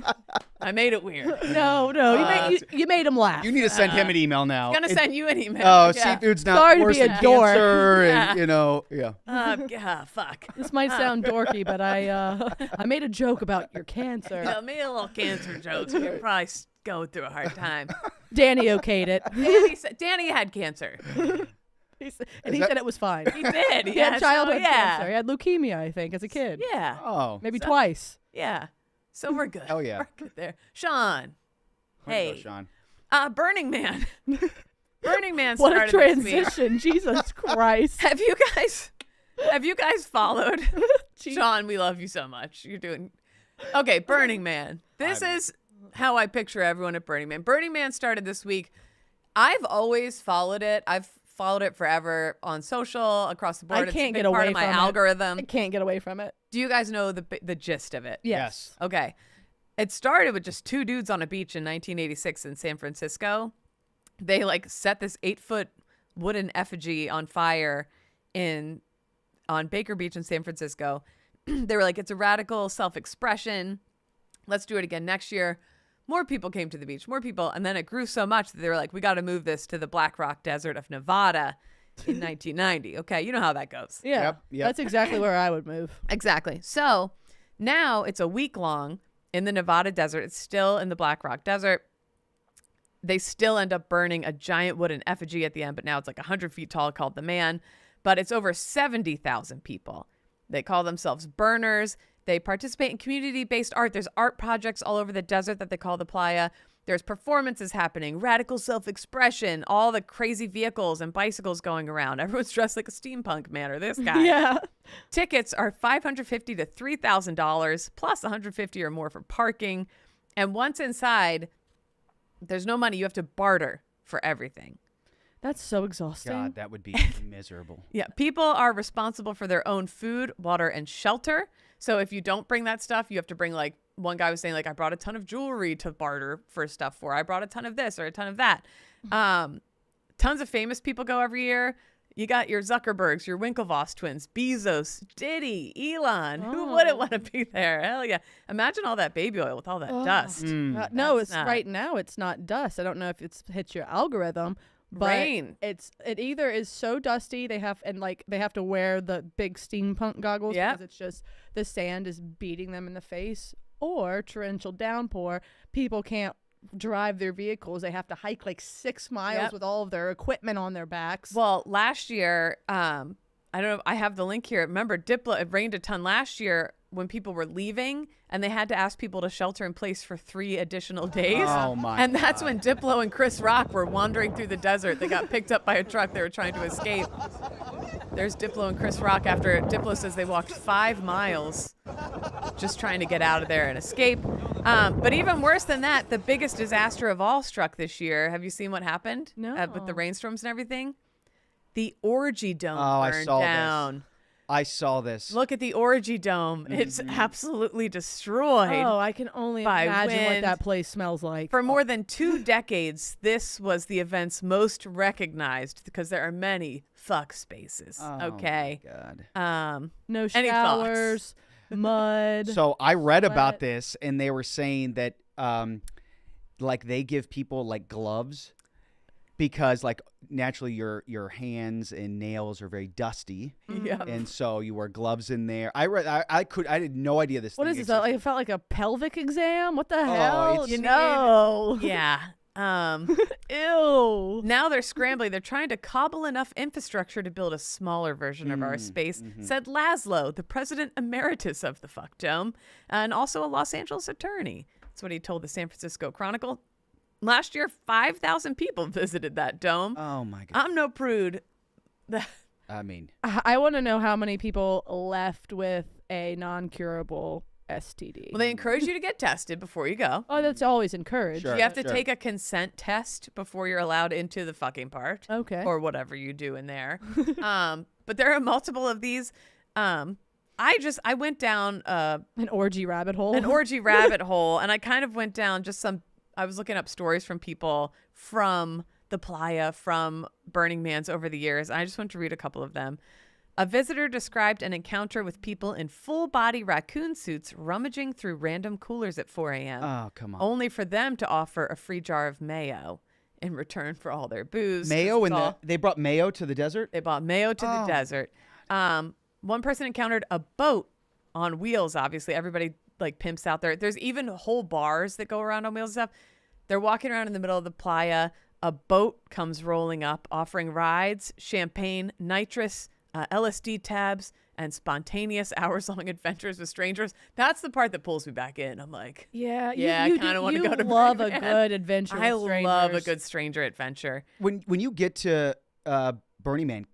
I made it weird. No, you made him laugh. You need to send him an email now. I'm gonna send you an email. Oh, Yeah. seafood's not Sorry to worse be a than dork. cancer, Yeah. and yeah. Yeah, fuck. This might sound dorky, but I made a joke about your cancer. You know, made a little cancer jokes. You're probably going through a hard time. Danny okayed it. Danny had cancer. He said it was fine. He did. He had childhood yeah. cancer. He had leukemia, I think, as a kid. Yeah. Oh, Maybe twice. Yeah. So we're good. Hell yeah. We're good there. Sean. Way to go, Hey. Sean. Burning Man. Burning Man What a started this week. transition. Jesus Christ. Have you guys followed? Sean, we love you so much. You're doing okay. Burning Man. This is how I picture everyone at Burning Man. Burning Man started this week. I've always followed it. I've followed it forever on social, across the board. I It's can't been get part away of my from it. algorithm. I can't get away from it. Do you guys know the gist of it? Yes. Okay. It started with just two dudes on a beach in 1986 in San Francisco. They set this 8-foot wooden effigy on fire on Baker Beach in San Francisco. They were like, it's a radical self-expression. Let's do it again next year. More people came to the beach, more people. And then it grew so much that they were like, we got to move this to the Black Rock Desert of Nevada in 1990. Okay, you know how that goes. Yeah. Yep. That's exactly where I would move. Exactly. So now it's a week long in the Nevada desert. It's still in the Black Rock Desert. They still end up burning a giant wooden effigy at the end, but now it's 100 feet tall called the Man. But it's over 70,000 people. They call themselves burners. They participate in community-based art. There's art projects all over the desert that they call the playa. There's performances happening, radical self-expression, all the crazy vehicles and bicycles going around. Everyone's dressed like a steampunk man or this guy. Yeah. Tickets are $550 to $3,000 plus $150 or more for parking. And once inside, there's no money. You have to barter for everything. That's so exhausting. God, that would be miserable. Yeah, people are responsible for their own food, water, and shelter. So if you don't bring that stuff, you have to bring one guy was saying I brought a ton of jewelry to barter for stuff for. I brought a ton of this or a ton of that. Tons of famous people go every year. You got your Zuckerbergs, your Winklevoss twins, Bezos, Diddy, Elon. Who wouldn't want to be there? Hell yeah. Imagine all that baby oil with all that dust. No, That's not- right now it's not dust. I don't know if it's hits your algorithm. But Rain. it either is so dusty they have to wear the big steampunk goggles Yep. because it's just the sand is beating them in the face, or torrential downpour. People can't drive their vehicles. They have to hike 6 miles Yep. with all of their equipment on their backs. Well, last year, I don't know. I have the link here. Remember, Diplo, it rained a ton last year when people were leaving and they had to ask people to shelter in place for 3 additional days. Oh, my And that's God. when Diplo and Chris Rock were wandering through the desert. They got picked up by a truck. They were trying to escape. There's Diplo and Chris Rock after Diplo says they walked 5 miles just trying to get out of there and escape. But even worse than that, the biggest disaster of all struck this year. Have you seen what happened? No. With the rainstorms and everything? The Orgy Dome I burned saw this. down. I saw this. Look at the Orgy Dome. It's absolutely destroyed. Oh, I can only by imagine what wind. that place smells like. For more than 2 decades, this was the event's most recognized because there are many fuck spaces. Oh, okay. my God. No Any showers, mud. So I read about What? this, and they were saying that like they give people like gloves because like naturally your hands and nails are very dusty. Yeah. And so you wear gloves in there. I had no idea this What thing is this? existed. Like, it felt like a pelvic exam. What the hell? it's- No. Yeah. Ew. Now they're scrambling. They're trying to cobble enough infrastructure to build a smaller version of our space, said Laszlo, the president emeritus of the Fuck Dome, and also a Los Angeles attorney. That's what he told the San Francisco Chronicle. Last year, 5,000 people visited that dome. Oh my god. I'm no prude. I mean, I want to know how many people left with a non-curable STD. Well, they encourage you to get tested before you go. Oh, that's always encouraged. Sure. You have to take a consent test before you're allowed into the fucking part. Okay. Or whatever you do in there. But there are multiple of these. I went down An orgy rabbit hole. an orgy rabbit hole, and I kind of went down I was looking up stories from people from the playa, from Burning Man's over the years. I just want to read a couple of them. A visitor described an encounter with people in full-body raccoon suits rummaging through random coolers at 4 a.m. oh come on. only for them to offer a free jar of mayo in return for all their booze. Mayo This is all- they brought mayo to the desert? They bought mayo to the Oh. desert. One person encountered a boat on wheels. Obviously, everybody like pimps out there. There's even whole bars that go around on wheels and stuff. They're walking around in the middle of the playa. A boat comes rolling up, offering rides, champagne, nitrous, LSD tabs, and spontaneous hours-long adventures with strangers. That's the part that pulls me back in. I'm like, Yeah, I kinda wanna go to love Burning a Man. good adventure. I with love a strangers. good stranger adventure. When you get to Burning Man,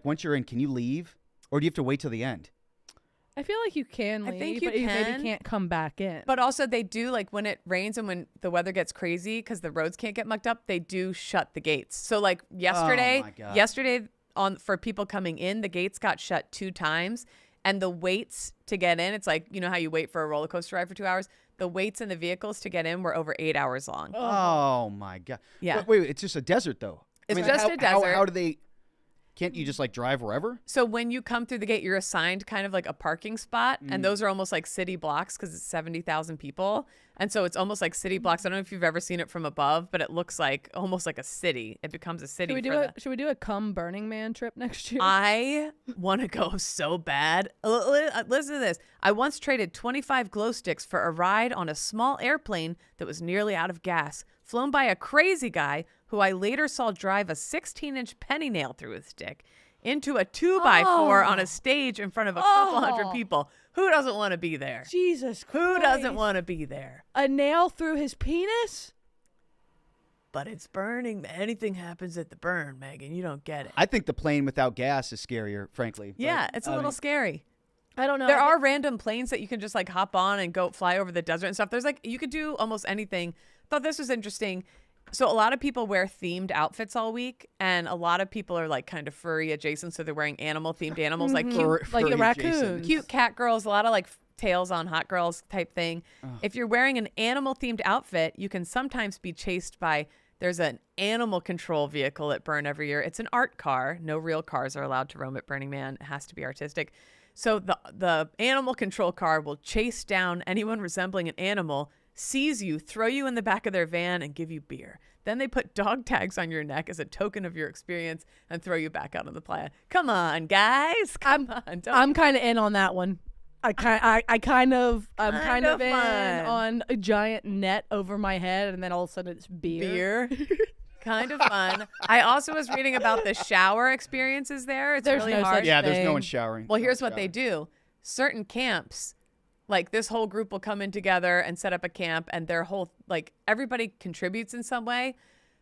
once you're in, can you leave? Or do you have to wait till the end? I feel like you can I leave, think you but you maybe can. can't come back in. But also they do, like when it rains and when the weather gets crazy because the roads can't get mucked up, they do shut the gates. So like yesterday, my God. for people coming in, the gates got shut 2 times. And the waits to get in, it's like, you know how you wait for a roller coaster ride for 2 hours? The waits in the vehicles to get in were over 8 hours long. Oh my god. Yeah. But wait, it's just a desert though. It's just a desert. How do they? Can't you just like drive wherever? So when you come through the gate, you're assigned kind of like a parking spot, and those are almost like city blocks because it's 70,000 people, and so it's almost like city blocks. I don't know if you've ever seen it from above, but it looks like almost like a city. It becomes a city. Should we do a come Burning Man trip next year? I want to go so bad. Listen to this. I once traded 25 glow sticks for a ride on a small airplane that was nearly out of gas, flown by a crazy guy who I later saw drive a 16-inch penny nail through his stick into a 2x4 on a stage in front of a couple hundred people. Who doesn't want to be there? Jesus Christ. Who doesn't want to be there? A nail through his penis? But it's burning. Anything happens at the burn, Megan. You don't get it. I think the plane without gas is scarier, frankly. But, Yeah, it's a I little mean, scary. I don't know. There are random planes that you can just like hop on and go fly over the desert and stuff. There's like, you could do almost anything. Thought this was interesting. So a lot of people wear themed outfits all week, and a lot of people are like kind of furry adjacent. So they're wearing animal themed animals, like cute, like the furry raccoons. adjacent. cute cat girls, a lot of like tails on hot girls type thing. If you're wearing an animal themed outfit, you can sometimes be chased by, there's an animal control vehicle at Burn every year. It's an art car. No real cars are allowed to roam at Burning Man. It has to be artistic. So the animal control car will chase down anyone resembling an animal, seize you, throw you in the back of their van, and give you beer. Then they put dog tags on your neck as a token of your experience and throw you back out on the playa. Come on, guys. Come on. I'm kind of in on that one. I'm kind of Kind of in fun. on a giant net over my head, and then all of a sudden it's beer. Kind of fun. I also was reading about the shower experiences there. It's There's really no hard. such Yeah, there's no thing. one showering. Well, here's No what they shower. do. Certain camps, like this whole group will come in together and set up a camp, and their whole, like, everybody contributes in some way.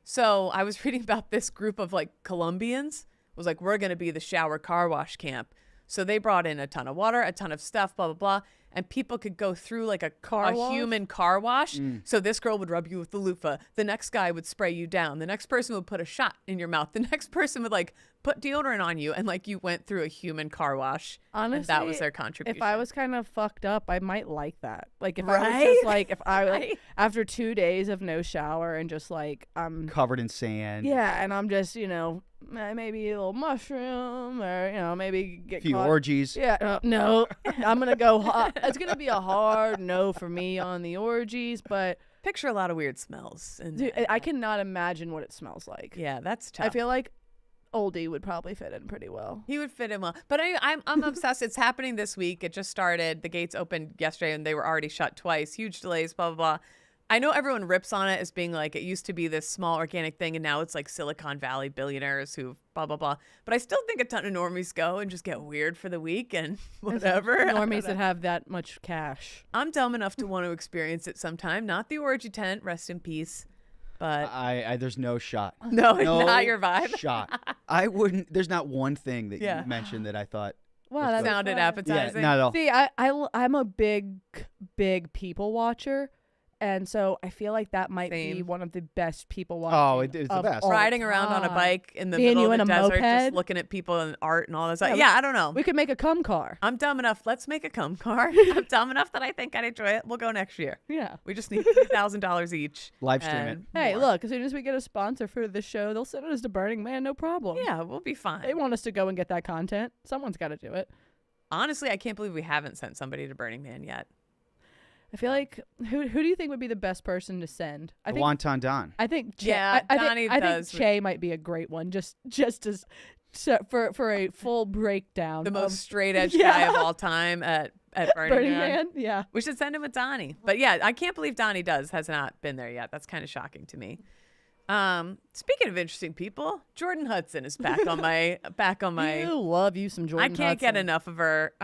So I was reading about this group of like Colombians was like, we're going to be the shower car wash camp. So they brought in a ton of water, a ton of stuff, blah, blah, blah. And people could go through like a wash? human car wash. So this girl would rub you with the loofah. The next guy would spray you down. The next person would put a shot in your mouth. The next person would like put deodorant on you. And like you went through a human car wash. Honestly, and that was their contribution. If I was kind of fucked up, I might like that. Like if I was Right? just like, if I like Right? after 2 days of no shower and just like Covered in sand. yeah, and I'm just maybe a little mushroom or maybe A get few caught. orgies. Yeah, no, I'm gonna go. It's gonna be a hard no for me on the orgies, but picture a lot of weird smells. And Dude, I cannot imagine what it smells like. yeah, that's tough. I feel like Oldie would probably fit in pretty well. He would fit in well. But I'm obsessed. It's happening this week. It just started. The gates opened yesterday and they were already shut twice. Huge delays, blah, blah, blah. I know everyone rips on it as being like, it used to be this small organic thing and now it's like Silicon Valley billionaires who blah, blah, blah. But I still think a ton of normies go and just get weird for the week and whatever. Normies that have that much cash. I'm dumb enough to want to experience it sometime. Not the orgy tent, rest in peace. But I there's no shot. no, it's not your vibe. Shot. I wouldn't. There's not one thing that Yeah. you mentioned that I thought. Wow, that Sounded fun. Yeah, appetizing. not at all. See, I'm a big people watcher, and so I feel like that might be Same. one of the best people watching. Oh, it's the of best. all Riding around on a time. bike in the Me and middle you of in the a desert, just moped? looking at people and art and all that stuff. Yeah, Yeah, I don't know. We could make a cum car. I'm dumb enough. Let's make a cum car. I'm dumb enough that I think I'd enjoy it. We'll go next year. Yeah. We just need $3,000 each. Live stream and it. Hey, more. look, as soon as we get a sponsor for the show, they'll send us to Burning Man, no problem. Yeah, we'll be fine. They want us to go and get that content. Someone's got to do it. Honestly, I can't believe we haven't sent somebody to Burning Man yet. I feel like who do you think would be the best person to send? I The think Wonton Don. I think Che, Yeah, I Donnie think does. Che might be a great one. Just as for a full breakdown. The of most straight edge Yeah. guy of all time at Burning, Burning Man. Man. Yeah. We should send him with Donnie. But yeah, I can't believe Donnie has not been there yet. That's kind of shocking to me. Speaking of interesting people, Jordan Hudson is back on my You love you some Jordan I can't get Hudson. enough of her.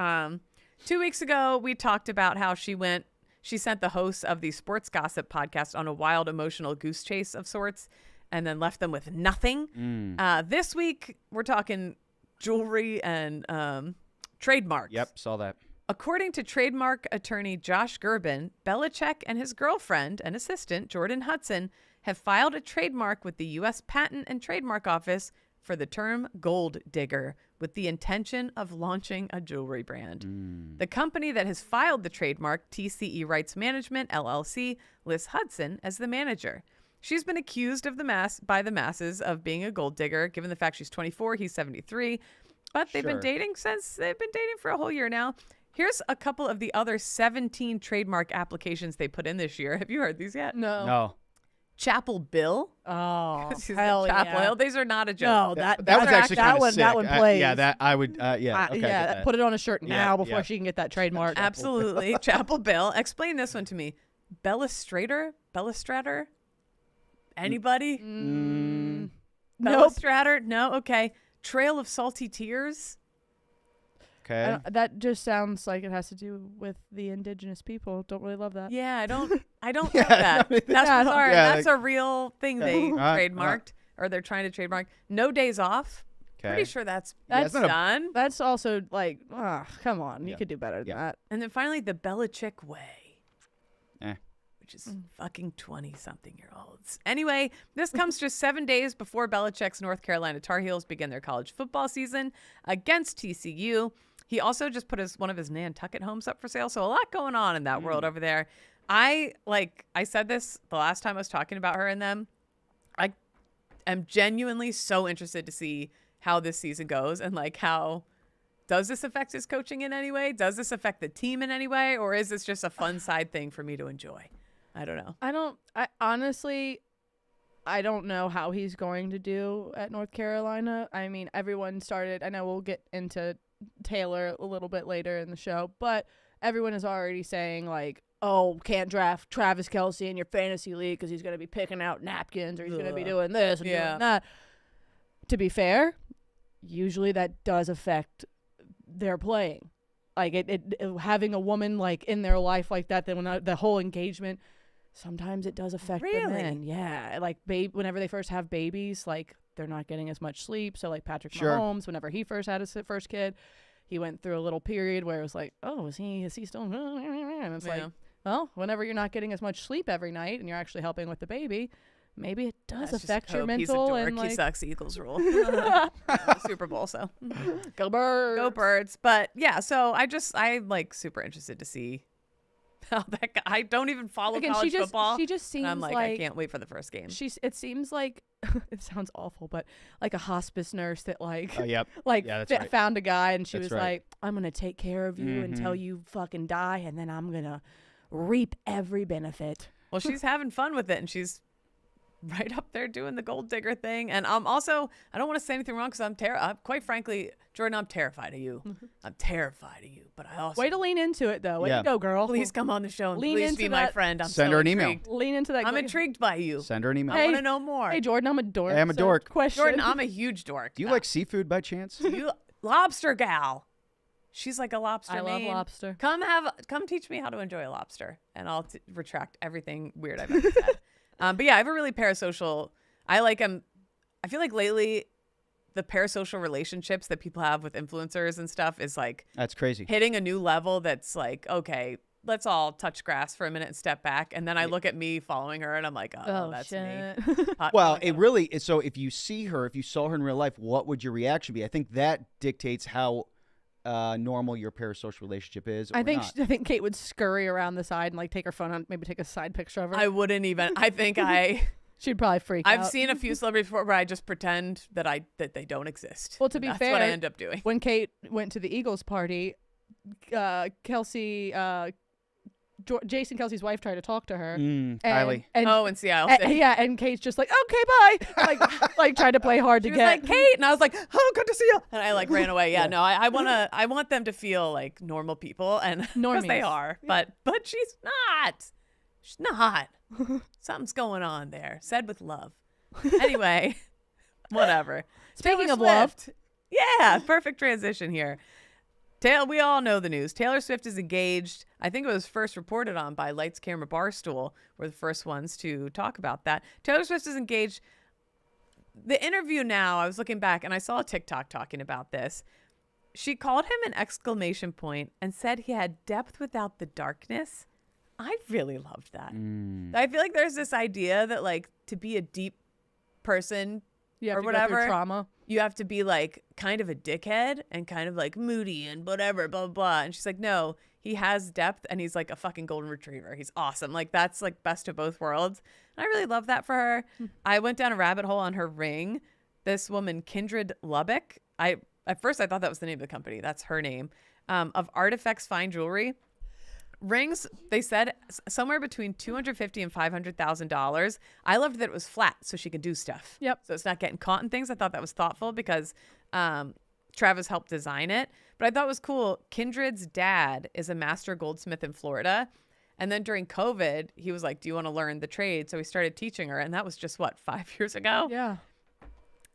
2 weeks ago, we talked about how she sent the hosts of the Sports Gossip podcast on a wild, emotional goose chase of sorts and then left them with nothing. This week, we're talking jewelry and trademarks. Yep, saw that. According to trademark attorney Josh Gerben, Belichick and his girlfriend and assistant, Jordan Hudson, have filed a trademark with the U.S. Patent and Trademark Office for the term gold digger with the intention of launching a jewelry brand. The company that has filed the trademark, TCE Rights Management, LLC, lists Hudson as the manager. She's been accused of by the masses of being a gold digger, given the fact she's 24, he's 73. But they've been dating for a whole year now. Here's a couple of the other 17 trademark applications they put in this year. Have you heard these yet? No. Chapel Bill. Oh, She's the hell Chapel yeah. Hill. These are not a joke. No, That was that's actually that kind of one. sick. That one plays. Yeah, that I would. Yeah, okay. I get yeah. that. Put it on a shirt Yeah, now before yeah. she can get that trademark. Absolutely. Chapel Bill. Explain this one to me. Bellastrator? Anybody? Nope. Bellastrator? No? Okay. Trail of Salty Tears? Okay. That just sounds like it has to do with the indigenous people. Don't really love that. Yeah, I don't know Yeah, that. no, That's yeah, bizarre. yeah, That's a real thing they Alright, trademarked or they're trying to trademark. No Days Off. Okay. Pretty sure that's it's not a- done. That's also like, come on, you Yeah. could do better than Yeah. that. And then finally, the Belichick Way. Eh. Which is fucking 20-something-year-olds. Anyway, this comes just 7 days before Belichick's North Carolina Tar Heels begin their college football season against TCU. He also just put one of his Nantucket homes up for sale. So a lot going on in that world over there. I said this the last time I was talking about her and them. I am genuinely so interested to see how this season goes and how does this affect his coaching in any way? Does this affect the team in any way? Or is this just a fun side thing for me to enjoy? I don't know. I honestly don't know how he's going to do at North Carolina. I mean, everyone started, I know we'll get into Taylor a little bit later in the show, but everyone is already saying oh, can't draft Travis Kelce in your fantasy league because he's going to be picking out napkins or he's going to be doing this and doing that. To be fair, usually that does affect their playing. Having a woman in their life like that, then when the whole engagement, sometimes it does affect the men. Yeah, whenever they first have babies, they're not getting as much sleep. So Patrick Mahomes, whenever he first had his first kid, he went through a little period where it was oh, is he still? And it's well, whenever you're not getting as much sleep every night and you're actually helping with the baby, maybe it does affect your mental. He's a dork. He sucks. Eagles rule. Super Bowl. So go birds. Go birds. But yeah, so I'm super interested to see how that guy. I don't even follow college football. She just seems and I'm I can't wait for the first game. It seems like it sounds awful, but a hospice nurse that Yep. Yeah, that's right. found a guy and she That's was right. I'm gonna take care of you until you fucking die, and then I'm gonna reap every benefit. Well, she's having fun with it, and she's right up there doing the gold digger thing. And also, I don't want to say anything wrong because quite frankly, Jordan, I'm terrified of you. I'm terrified of you. But I also Way to lean into it, though. Way Yeah. to go, girl. please come on the show and Lean please into be my that. friend. I'm Send so her an email. intrigued. Lean into that. I'm intrigued by you. Send her an email. I Hey. want to know more. Hey, Jordan, I'm a dork. Hey, I'm a so dork. Question. Jordan, I'm a huge dork. Do you like seafood by chance? you lobster gal? She's like a lobster. I love name. lobster. Come teach me how to enjoy a lobster, and I'll retract everything weird I've ever said. But yeah, I have a really parasocial. I feel like lately, the parasocial relationships that people have with influencers and stuff is like That's crazy. hitting a new level. That's like, okay, let's all touch grass for a minute and step back, and then I look at me following her, and I'm like, oh, that's shit. me. Well, it really is. So if you saw her in real life, what would your reaction be? I think that dictates how normal your parasocial relationship is. I or think not. I think Kate would scurry around the side and like take her phone out, maybe take a side picture of her. I wouldn't even. I think She'd probably freak out. I've seen a few celebrities before where I just pretend that they don't exist. Well, to be That's fair, what I end up doing. when Kate went to the Eagles party, Kelsey, Jason Kelsey's wife tried to talk to her. Kylie. And see, I'll say. yeah, and Kate's just like, okay, bye. like tried to play hard She to was get. like, Kate, and I was like, oh, good to see you. And I like ran away. Yeah, no, I want them to feel like normal people, and because they Normies. are, but she's not. She's not. Something's going on there. Said with love. Anyway, whatever. Speaking Taylor of love. Swift. Yeah, perfect transition here. We all know the news. Taylor Swift is engaged. I think it was first reported on by Lights, Camera, Barstool. Were the first ones to talk about that. Taylor Swift is engaged. The interview now, I was looking back and I saw a TikTok talking about this. She called him an exclamation point and said he had depth without the darkness. I really loved that. I feel like there's this idea that like to be a deep person You have or to go through whatever, trauma. you have to be like kind of a dickhead and kind of like moody and whatever, blah, blah, blah. And she's like, no, he has depth and he's like a fucking golden retriever. He's awesome. Like that's like best of both worlds. And I really love that for her. I went down a rabbit hole on her ring. This woman, Kindred Lubbock. At first I thought that was the name of the company. That's her name. Of Artifacts Fine Jewelry. Rings, they said somewhere between $250,000 and $500,000. I loved that it was flat so she could do stuff. Yep. So it's not getting caught in things. I thought that was thoughtful because Travis helped design it. But I thought it was cool. Kindred's dad is a master goldsmith in Florida. And then during COVID, he was like, do you want to learn the trade? So he started teaching her. And that was just, 5 years ago? Yeah.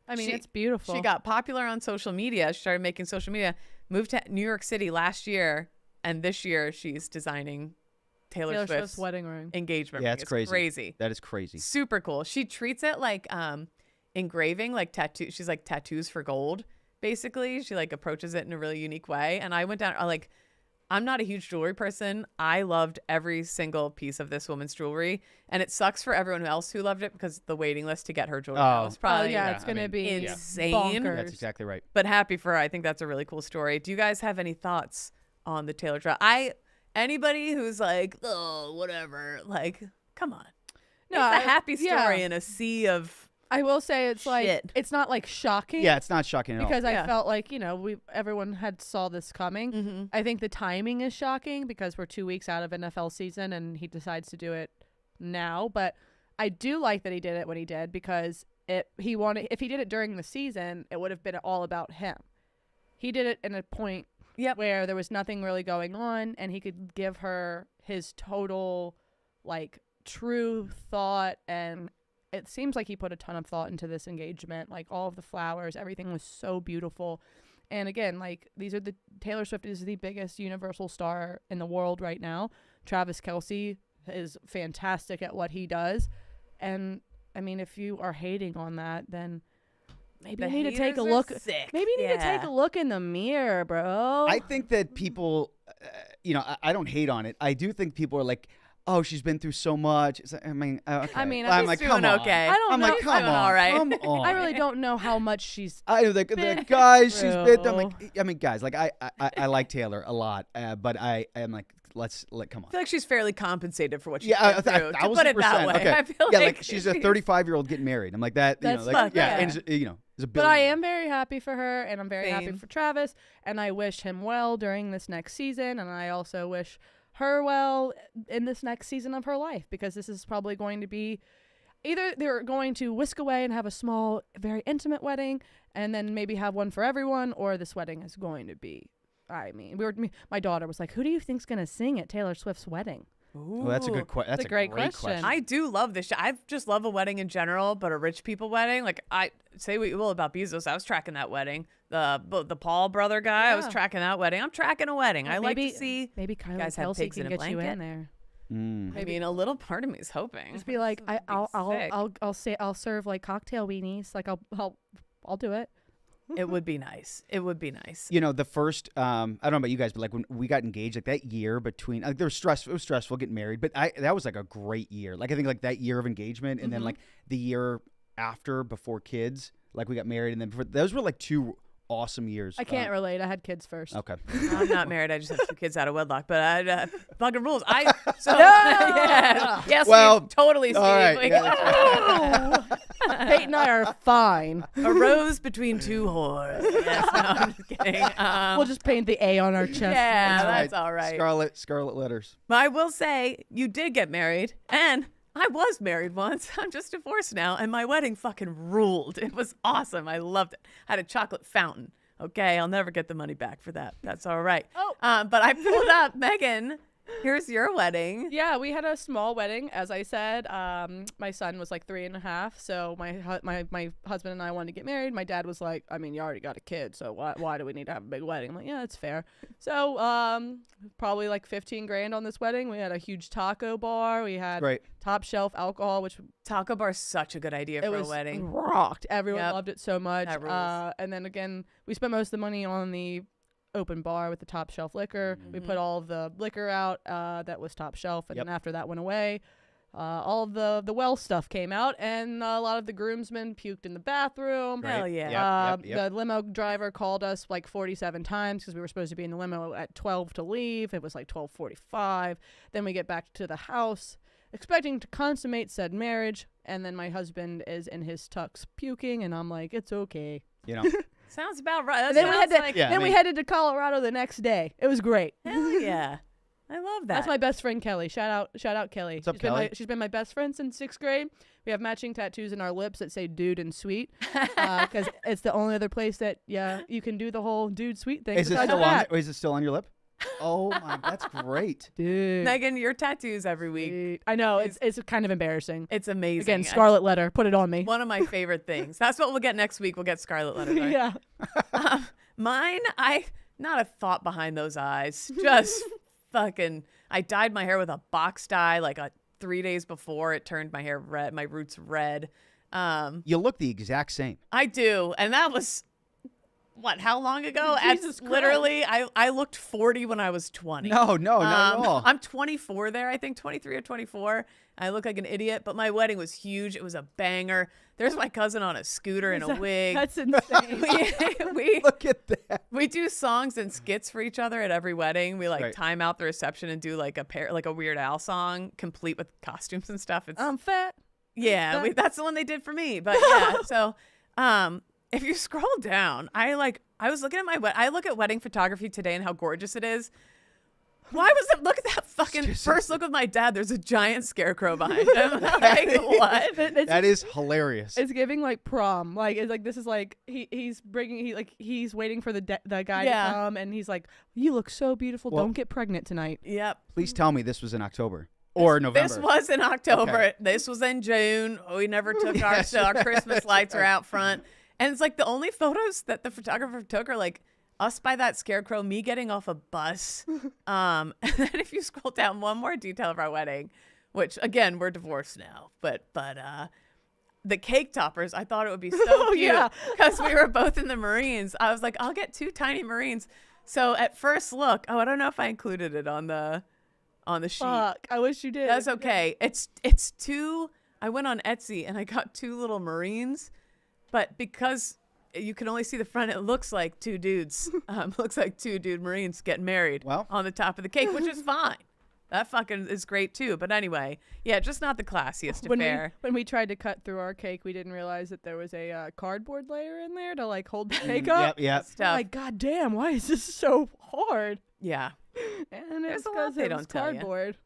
I mean, it's beautiful. She got popular on social media. She started making social media, moved to New York City last year. And this year she's designing Taylor Swift's wedding ring. engagement Yeah, ring. it's crazy. That is crazy. Super cool. She treats it like engraving, like tattoo. She's like tattoos for gold, basically. She like approaches it in a really unique way. And I went down, I'm not a huge jewelry person. I loved every single piece of this woman's jewelry. And it sucks for everyone else who loved it because the waiting list to get her jewelry was probably it's going to be insane. bonkers. That's exactly right. But happy for her. I think that's a really cool story. Do you guys have any thoughts on the Taylor drop? Anybody who's like, oh, whatever, like, come on. No, It's a happy story yeah. in a sea of I will say it's like Shit. it's not like shocking. Yeah, it's not shocking at all. Because I Yeah. felt like, everyone had saw this coming. Mm-hmm. I think the timing is shocking because we're 2 weeks out of NFL season and he decides to do it now. But I do like that he did it when he did because if he did it during the season, it would have been all about him. He did it in a point where there was nothing really going on and he could give her his total like true thought, and it seems like he put a ton of thought into this engagement. Like all of the flowers, everything was so beautiful. And again, like Taylor Swift is the biggest universal star in the world right now. Travis Kelce is fantastic at what he does. And I mean, if you are hating on that, then maybe you need to take a look. Maybe you need to take a look in the mirror, bro. I think that people, I don't hate on it. I do think people are like, oh, she's been through so much. It's like, okay. I mean, I'm she's like, doing come on. okay. I don't I'm know. like, come doing on, all right. come on. I really don't know how much she's. The guys she's been. Bro. I mean, guys, like I like Taylor a lot, but I am like, come on. I feel like she's fairly compensated for what she's Yeah, been through. To put it that way, Okay. I feel yeah, like she's a 35-year-old getting married. I'm like that. That's like, yeah, fucked and up. it's a But I billion. am very happy for her, and I'm very happy Same. for Travis, and I wish him well during this next season, and I also wish her well in this next season of her life, because this is probably going to be either they're going to whisk away and have a small, very intimate wedding and then maybe have one for everyone, or this wedding is going to be, I mean, my daughter was like, who do you think's going to sing at Taylor Swift's wedding? Well, that's a good question. That's a great question. I do love this. I just love a wedding in general, but a rich people wedding. Like, I say what you will about Bezos. I was tracking that wedding. The Paul brother guy, I was tracking that wedding. I'm tracking a wedding. I like to see maybe Kylie guys have Kelsey pigs can in a get you blanket. in there. I mean, a little part of me is hoping. Just be like, I'll serve like cocktail weenies. Like I'll do it. It would be nice. It would be nice. You know, the first, I don't know about you guys, but like when we got engaged, like that year between, like there was stress, it was stressful getting married, but that was like a great year. Like I think like that year of engagement and then like the year after before kids, like we got married and then those were like 2 awesome years. I can't relate. I had kids first. Okay. I'm not married. I just have 2 kids out of wedlock, but I fucking rules. Yes, well, Steve, totally, Steve. all right, Like, Kate and I are fine. a rose between 2 whores. Yes, no, I'm just kidding. We'll just paint the A on our chest. Yeah, that's all right. Scarlet letters. But I will say, you did get married, and I was married once. I'm just divorced now, and my wedding fucking ruled. It was awesome. I loved it. I had a chocolate fountain. Okay, I'll never get the money back for that. That's all right. Oh. But I pulled up, Megan, here's your wedding. Yeah, we had a small wedding, as I said. My son was like 3.5, so my husband and I wanted to get married. My dad was like, I mean, you already got a kid, so why do we need to have a big wedding? I'm like, yeah, that's fair. So probably like 15 grand on this wedding. We had a huge taco bar. We had top shelf alcohol, which Taco bar is such a good idea for a wedding. Rocked. Everyone loved it so much. That rules. And then again, we spent most of the money on the open bar with the top shelf liquor. We put all of the liquor out that was top shelf, and then after that went away, all of the well stuff came out, and a lot of the groomsmen puked in the bathroom. Hell yeah. The limo driver called us like 47 times because we were supposed to be in the limo at 12 to leave. It was like 12:45. Then we get back to the house expecting to consummate said marriage, and then my husband is in his tux puking, and I'm like, it's okay. You know. Sounds about right. Then we headed to Colorado the next day. It was great. Hell yeah. I love that. That's my best friend Kelly. Shout out Kelly. What's up, Kelly? She's been my best friend since 6th grade. We have matching tattoos in our lips that say dude and sweet, because it's the only other place that you can do the whole dude sweet thing. Is it still on your lip? Oh my, that's great. Dude. Megan, your tattoos every week. I know, it's kind of embarrassing. It's amazing. Again, Scarlet Letter, put it on me. One of my favorite things. That's what we'll get next week. We'll get Scarlet Letter. Right? Yeah. Mine, not a thought behind those eyes. Just fucking, I dyed my hair with a box dye like 3 days before. It turned my hair red, my roots red. You look the exact same. I do. And that was, how long ago? Jesus Christ. Literally, I looked 40 when I was 20. No, not at all. I'm 24 there, I think, 23 or 24. I look like an idiot, but my wedding was huge. It was a banger. There's my cousin on a scooter in a wig. That's insane. we Look at that. We do songs and skits for each other at every wedding. We time out the reception and do like a Weird Al song, complete with costumes and stuff. It's I'm fat. Yeah, that's the one they did for me. But yeah, so if you scroll down, I was looking at I look at wedding photography today and how gorgeous it is. Why was it? Look at that fucking first look with my dad. There's a giant scarecrow behind him. Like, what? That is hilarious. It's giving like prom. Like it's like this is like he's waiting for the guy to come, and he's like, "You look so beautiful. Don't get pregnant tonight." Yep. Please tell me this was in October or November. This was in October. Okay. This was in June. We never took our Christmas lights are out front, and it's like the only photos that the photographer took are like us by that scarecrow, me getting off a bus. And then if you scroll down, one more detail of our wedding, which again, we're divorced now, but the cake toppers, I thought it would be so cute because we were both in the Marines. I was like, I'll get 2 tiny Marines. So at first look, I don't know if I included it on the sheet. Fuck, I wish you did. That's okay. It's 2. I went on Etsy and I got 2 little Marines, but because you can only see the front, it looks like 2 dudes. Looks like 2 dude Marines getting married on the top of the cake, which is fine. That fucking is great too. But anyway, yeah, just not the classiest affair. When we tried to cut through our cake, we didn't realize that there was a cardboard layer in there to like hold the cake up. Yep. Like, God damn, why is this so hard? Yeah. And There's a lot because they it don't was tell you. cardboard.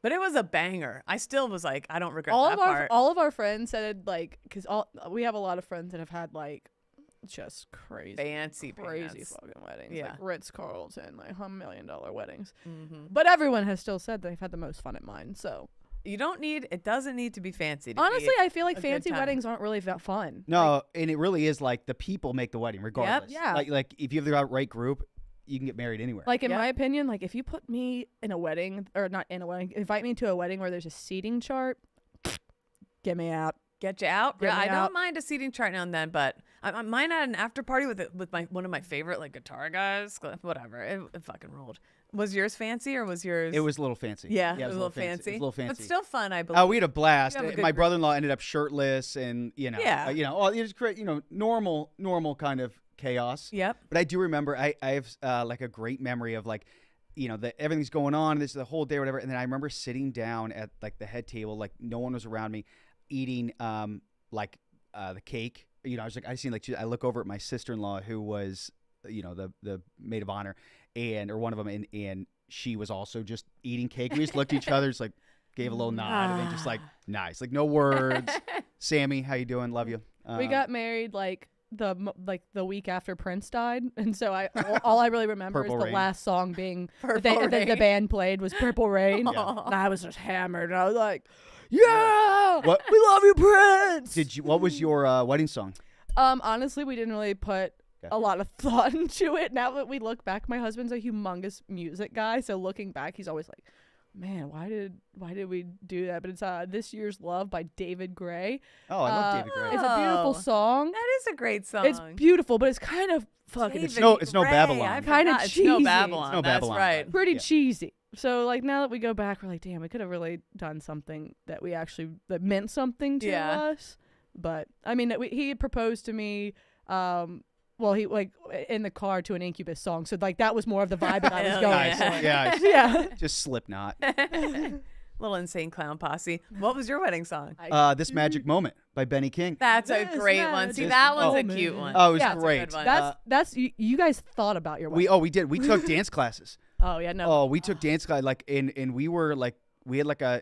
But it was a banger. I still was like, I don't regret All that of our part. all of our friends said like, because we have a lot of friends that have had like just crazy Fancy fucking weddings, Yeah. like Ritz-Carlton, like $1 million weddings. Mm-hmm. But everyone has still said they've had the most fun at mine. So It doesn't need to be fancy. To honestly, be I feel like a good fancy time. weddings aren't really that fun. No, and it really is like the people make the wedding regardless. Yeah. Like if you have the right group, you can get married anywhere. Like in Yep. my opinion, like if you put me in a wedding, or not in a wedding, invite me to a wedding where there's a seating chart, get me out. Get you out. Get Yeah, me I out. don't mind a seating chart now and then, but mine had an after party with one of my favorite like guitar guys. Whatever, it fucking ruled. Was yours fancy or was yours? It was a little fancy. Yeah, it it was was a little fancy. It was a little fancy. but still fun. I believe. Oh, we had a blast. You have a good My group. brother-in-law ended up shirtless, and Yeah. you just create normal kind of chaos. Yep. But I do remember I have like a great memory of like, that everything's going on. This is the whole day, or whatever. And then I remember sitting down at like the head table, like no one was around me, eating the cake. I was like, I look over at my sister-in-law who was, the maid of honor, or one of them, and she was also just eating cake. We just looked at each other, just like gave a little nod, and then just like nice, like no words. Sammy, how you doing? Love you. We got married like the week after Prince died, and so all I really remember is Purple the Rain. last song being Purple the Rain. band played was Purple Rain, Aw. and I was just hammered, and I was like, yeah, What- we love you, Prince. What was your wedding song? Honestly, we didn't really put Okay. a lot of thought into it. Now that we look back, my husband's a humongous music guy, so looking back, he's always like, man, why did we do that? But it's This Year's Love by David Gray. Oh, I love David Gray. It's a beautiful Oh. song. That is a great song. It's beautiful, but it's kind of fucking David it's no Gray, Babylon. I Kinda forgot. It's no cheesy. Babylon. It's no That's Babylon, right. but- pretty Yeah. cheesy. So like now that we go back, we're like, damn, we could have really done something that that meant something to Yeah. us. But I mean, he had proposed to me. Well, he like in the car to an Incubus song. So like that was more of the vibe that I was Hell going Nice. yeah. for. Yeah, Yeah. just Slipknot. Little Insane Clown Posse. What was your wedding song? This Magic Moment by Benny King. That's a This great one. See, magic that one's a moment. cute one. Oh, it was Yeah, that's a great. good one. That's you guys thought about your wedding. We did. We took dance classes. Oh yeah, no. Oh, we took dance class and we were like we had like a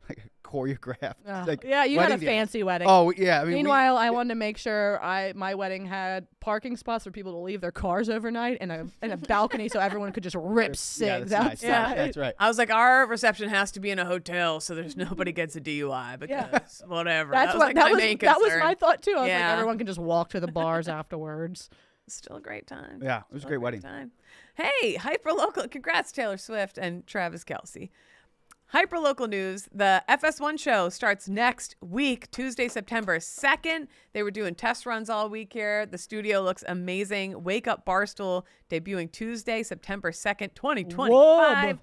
like a choreographed like yeah, you had a wedding dance. fancy wedding. Oh yeah, I mean Meanwhile, I wanted to make sure my wedding had parking spots for people to leave their cars overnight and a balcony so everyone could just rip yeah, cigs that's nice. outside. That's right. I was like, our reception has to be in a hotel so there's nobody gets a DUI because whatever. That's that was what like that my was. main That was concern. my thought too. I was like, Yeah. everyone can just walk to the bars afterwards. Still a great time. Yeah, it was a Still great wedding. time. Hey, hyperlocal! Congrats, Taylor Swift and Travis Kelce. Hyperlocal news: the FS1 show starts next week, Tuesday, September 2nd. They were doing test runs all week here. The studio looks amazing. Wake Up Barstool debuting Tuesday, September 2nd, 2025.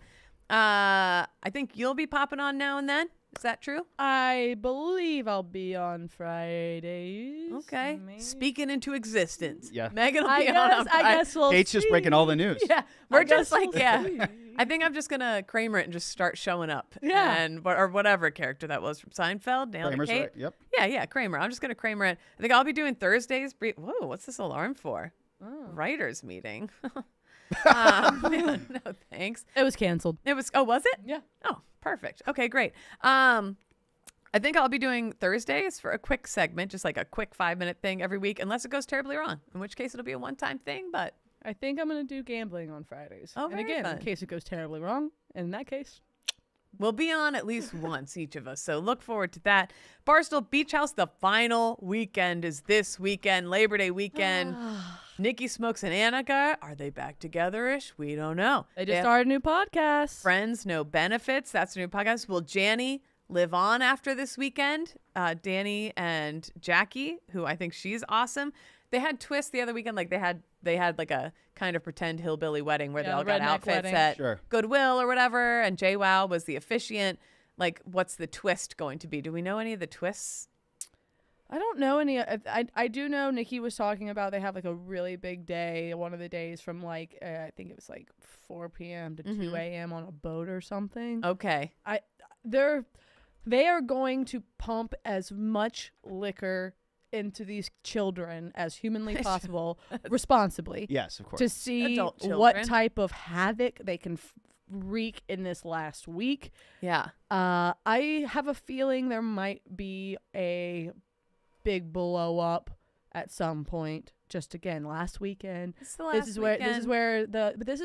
I think you'll be popping on now and then. Is that true? I believe I'll be on Fridays. Okay. maybe. Speaking into existence. Yeah. Megan will I be on guess. I Friday. guess we'll. Kate's just see. breaking all the news. Yeah, we're I just guess like, we'll yeah. see. I think I'm just gonna Kramer it and just start showing up. Yeah. And or whatever character that was from Seinfeld. Nailed Kramer's it, Kate. right. Yep. Yeah, Kramer. I'm just gonna Kramer it. I think I'll be doing Thursdays. Whoa, what's this alarm for? Oh. Writers meeting. No thanks. It was canceled. It was. Oh, was it? Yeah. Oh, perfect. Okay, great. I think I'll be doing Thursdays for a quick segment, just like a quick 5-minute thing every week, unless it goes terribly wrong, in which case it'll be a one-time thing. But I think I'm gonna do gambling on Fridays. Oh, and very again, fun. in case it goes terribly wrong, and in that case, we'll be on at least once, each of us. So look forward to that. Barstool Beach House, the final weekend is this weekend, Labor Day weekend. Nikki Smokes and Annika, are they back together-ish? We don't know. they just have started a new podcast. Friends, No Benefits. That's a new podcast. Will Janny live on after this weekend? Danny and Jackie, who I think she's awesome. They had twists the other weekend. Like they had like a kind of pretend hillbilly wedding where they Yeah, all the got redneck outfits wedding. at Sure. Goodwill or whatever. And JWoww was the officiant. Like, what's the twist going to be? Do we know any of the twists? I don't know any. I do know Nikki was talking about they have like a really big day. One of the days from like I think it was like 4 p.m. to 2 a.m. on a boat or something. Okay. They are going to pump as much liquor into these children as humanly possible, responsibly. Yes, of course. To see Adult what children. type of havoc they can wreak in this last week. Yeah. I have a feeling there might be a big blow up at some point. Just again, last weekend. It's the last This weekend. is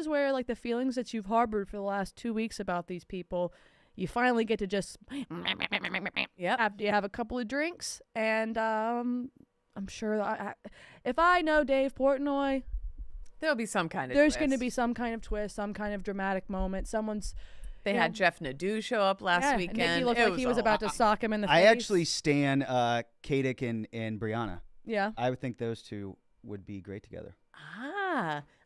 where like the feelings that you've harbored for the last 2 weeks about these people, you finally get to just Yep. after you have a couple of drinks, and I'm sure if I know Dave Portnoy, There'll be some kind of there's twist. going to be some kind of twist, some kind of dramatic moment. They had Jeff Nadeau show up last weekend. Nikki looked It like he was about to sock him in the face. I actually stan Kadik and Brianna. Yeah. I would think those two would be great together.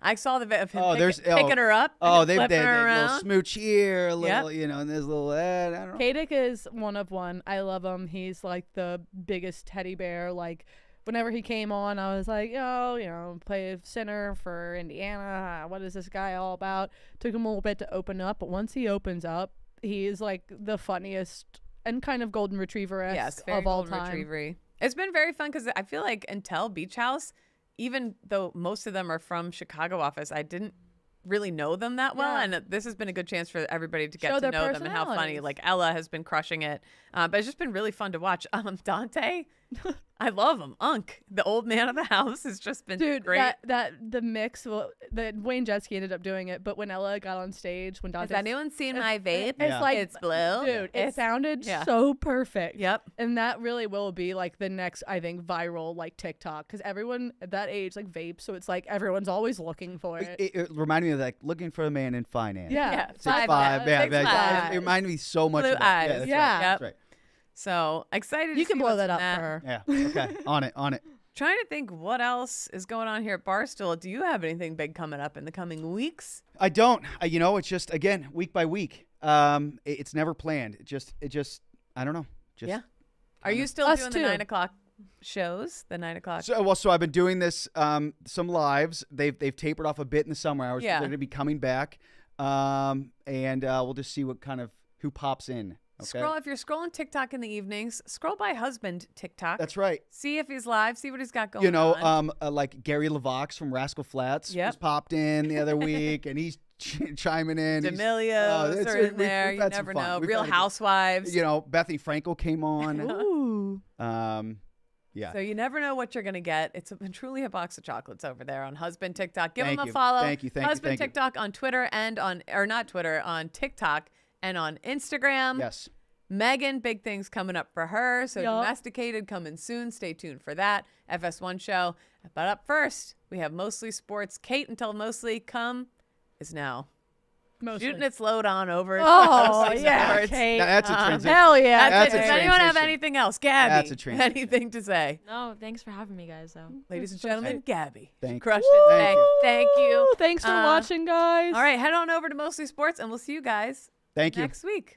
I saw the bit of him picking picking her up. Oh, and they flipping her a little around. smooch here, a little, Yep. and there's a little, I don't know. Kadik is one of one. I love him. He's like the biggest teddy bear. Like, whenever he came on, I was like, play center for Indiana. What is this guy all about? Took him a little bit to open up, but once he opens up, he is like the funniest and kind of golden retriever-esque Very of all golden time. retriever-y. It's been very fun because I feel like until Beach House, even though most of them are from Chicago office, I didn't really know them that well. Yeah. And this has been a good chance for everybody to get Show to their know them and how funny. personalities. Like Ella has been crushing it. But it's just been really fun to watch. Dante, I love him. Unc, the old man of the house, has just been Dude, great. the mix, that Wayne Jetski ended up doing it, but when Ella got on stage, when Has Dante, anyone seen my vape? it's Yeah. like, It's blue. dude, it sounded yeah. so perfect. Yep. And that really will be like the next, I think, viral like TikTok, because everyone at that age like vapes, so it's like everyone's always looking for it. It reminded me of like looking for a man in finance. Yeah. 6'5", 6'5". yeah. It reminded me so much Blue of that. Yeah, eyes. that's Yeah. right. That's right. So excited. You to can see blow what's that in up for her. Yeah. Okay. On it. Trying to think what else is going on here at Barstool. Do you have anything big coming up in the coming weeks? I don't. It's just again week by week. It's never planned. It just. I don't know. Just, Yeah. Are you still Us doing too. the 9 o'clock shows? The 9 o'clock. So I've been doing this some lives. They've tapered off a bit in the summer hours. Yeah. They're going to be coming back. And we'll just see what kind of who pops in. Okay. If you're scrolling TikTok in the evenings, scroll by husband TikTok. That's right. See if he's live. See what he's got going on. Like Gary LaVox from Rascal Flats Yep. just popped in the other week, and he's chiming in. D'Amelios It's- are we've in there. You had some never fun. know. We've Real had a good- Housewives. Bethany Frankel came on. Ooh. Yeah. So you never know what you're going to get. It's been truly a box of chocolates over there on Husband TikTok. Give Thank him a you. follow. Thank you. Husband TikTok on Twitter and on TikTok and on Instagram. Yes. Megan, big things coming up for her. So Yup. Domesticated coming soon. Stay tuned for that. FS1 show. But up first, we have Mostly Sports. Kate until Mostly Come is now Mostly. shooting its load on over. to Oh, Mostly yeah. Sports. Kate. Now, that's a transition. Hell yeah. That's That's it. a Does anyone have transition. anything else? Gabby. That's a transition. Anything to say? No, thanks for having me, guys. Though. Ladies and gentlemen, Gabby. Thank you. Crushed it today. Thank Thank you. Thanks for watching, guys. All right, head on over to Mostly Sports, and we'll see you guys Thank you. next week.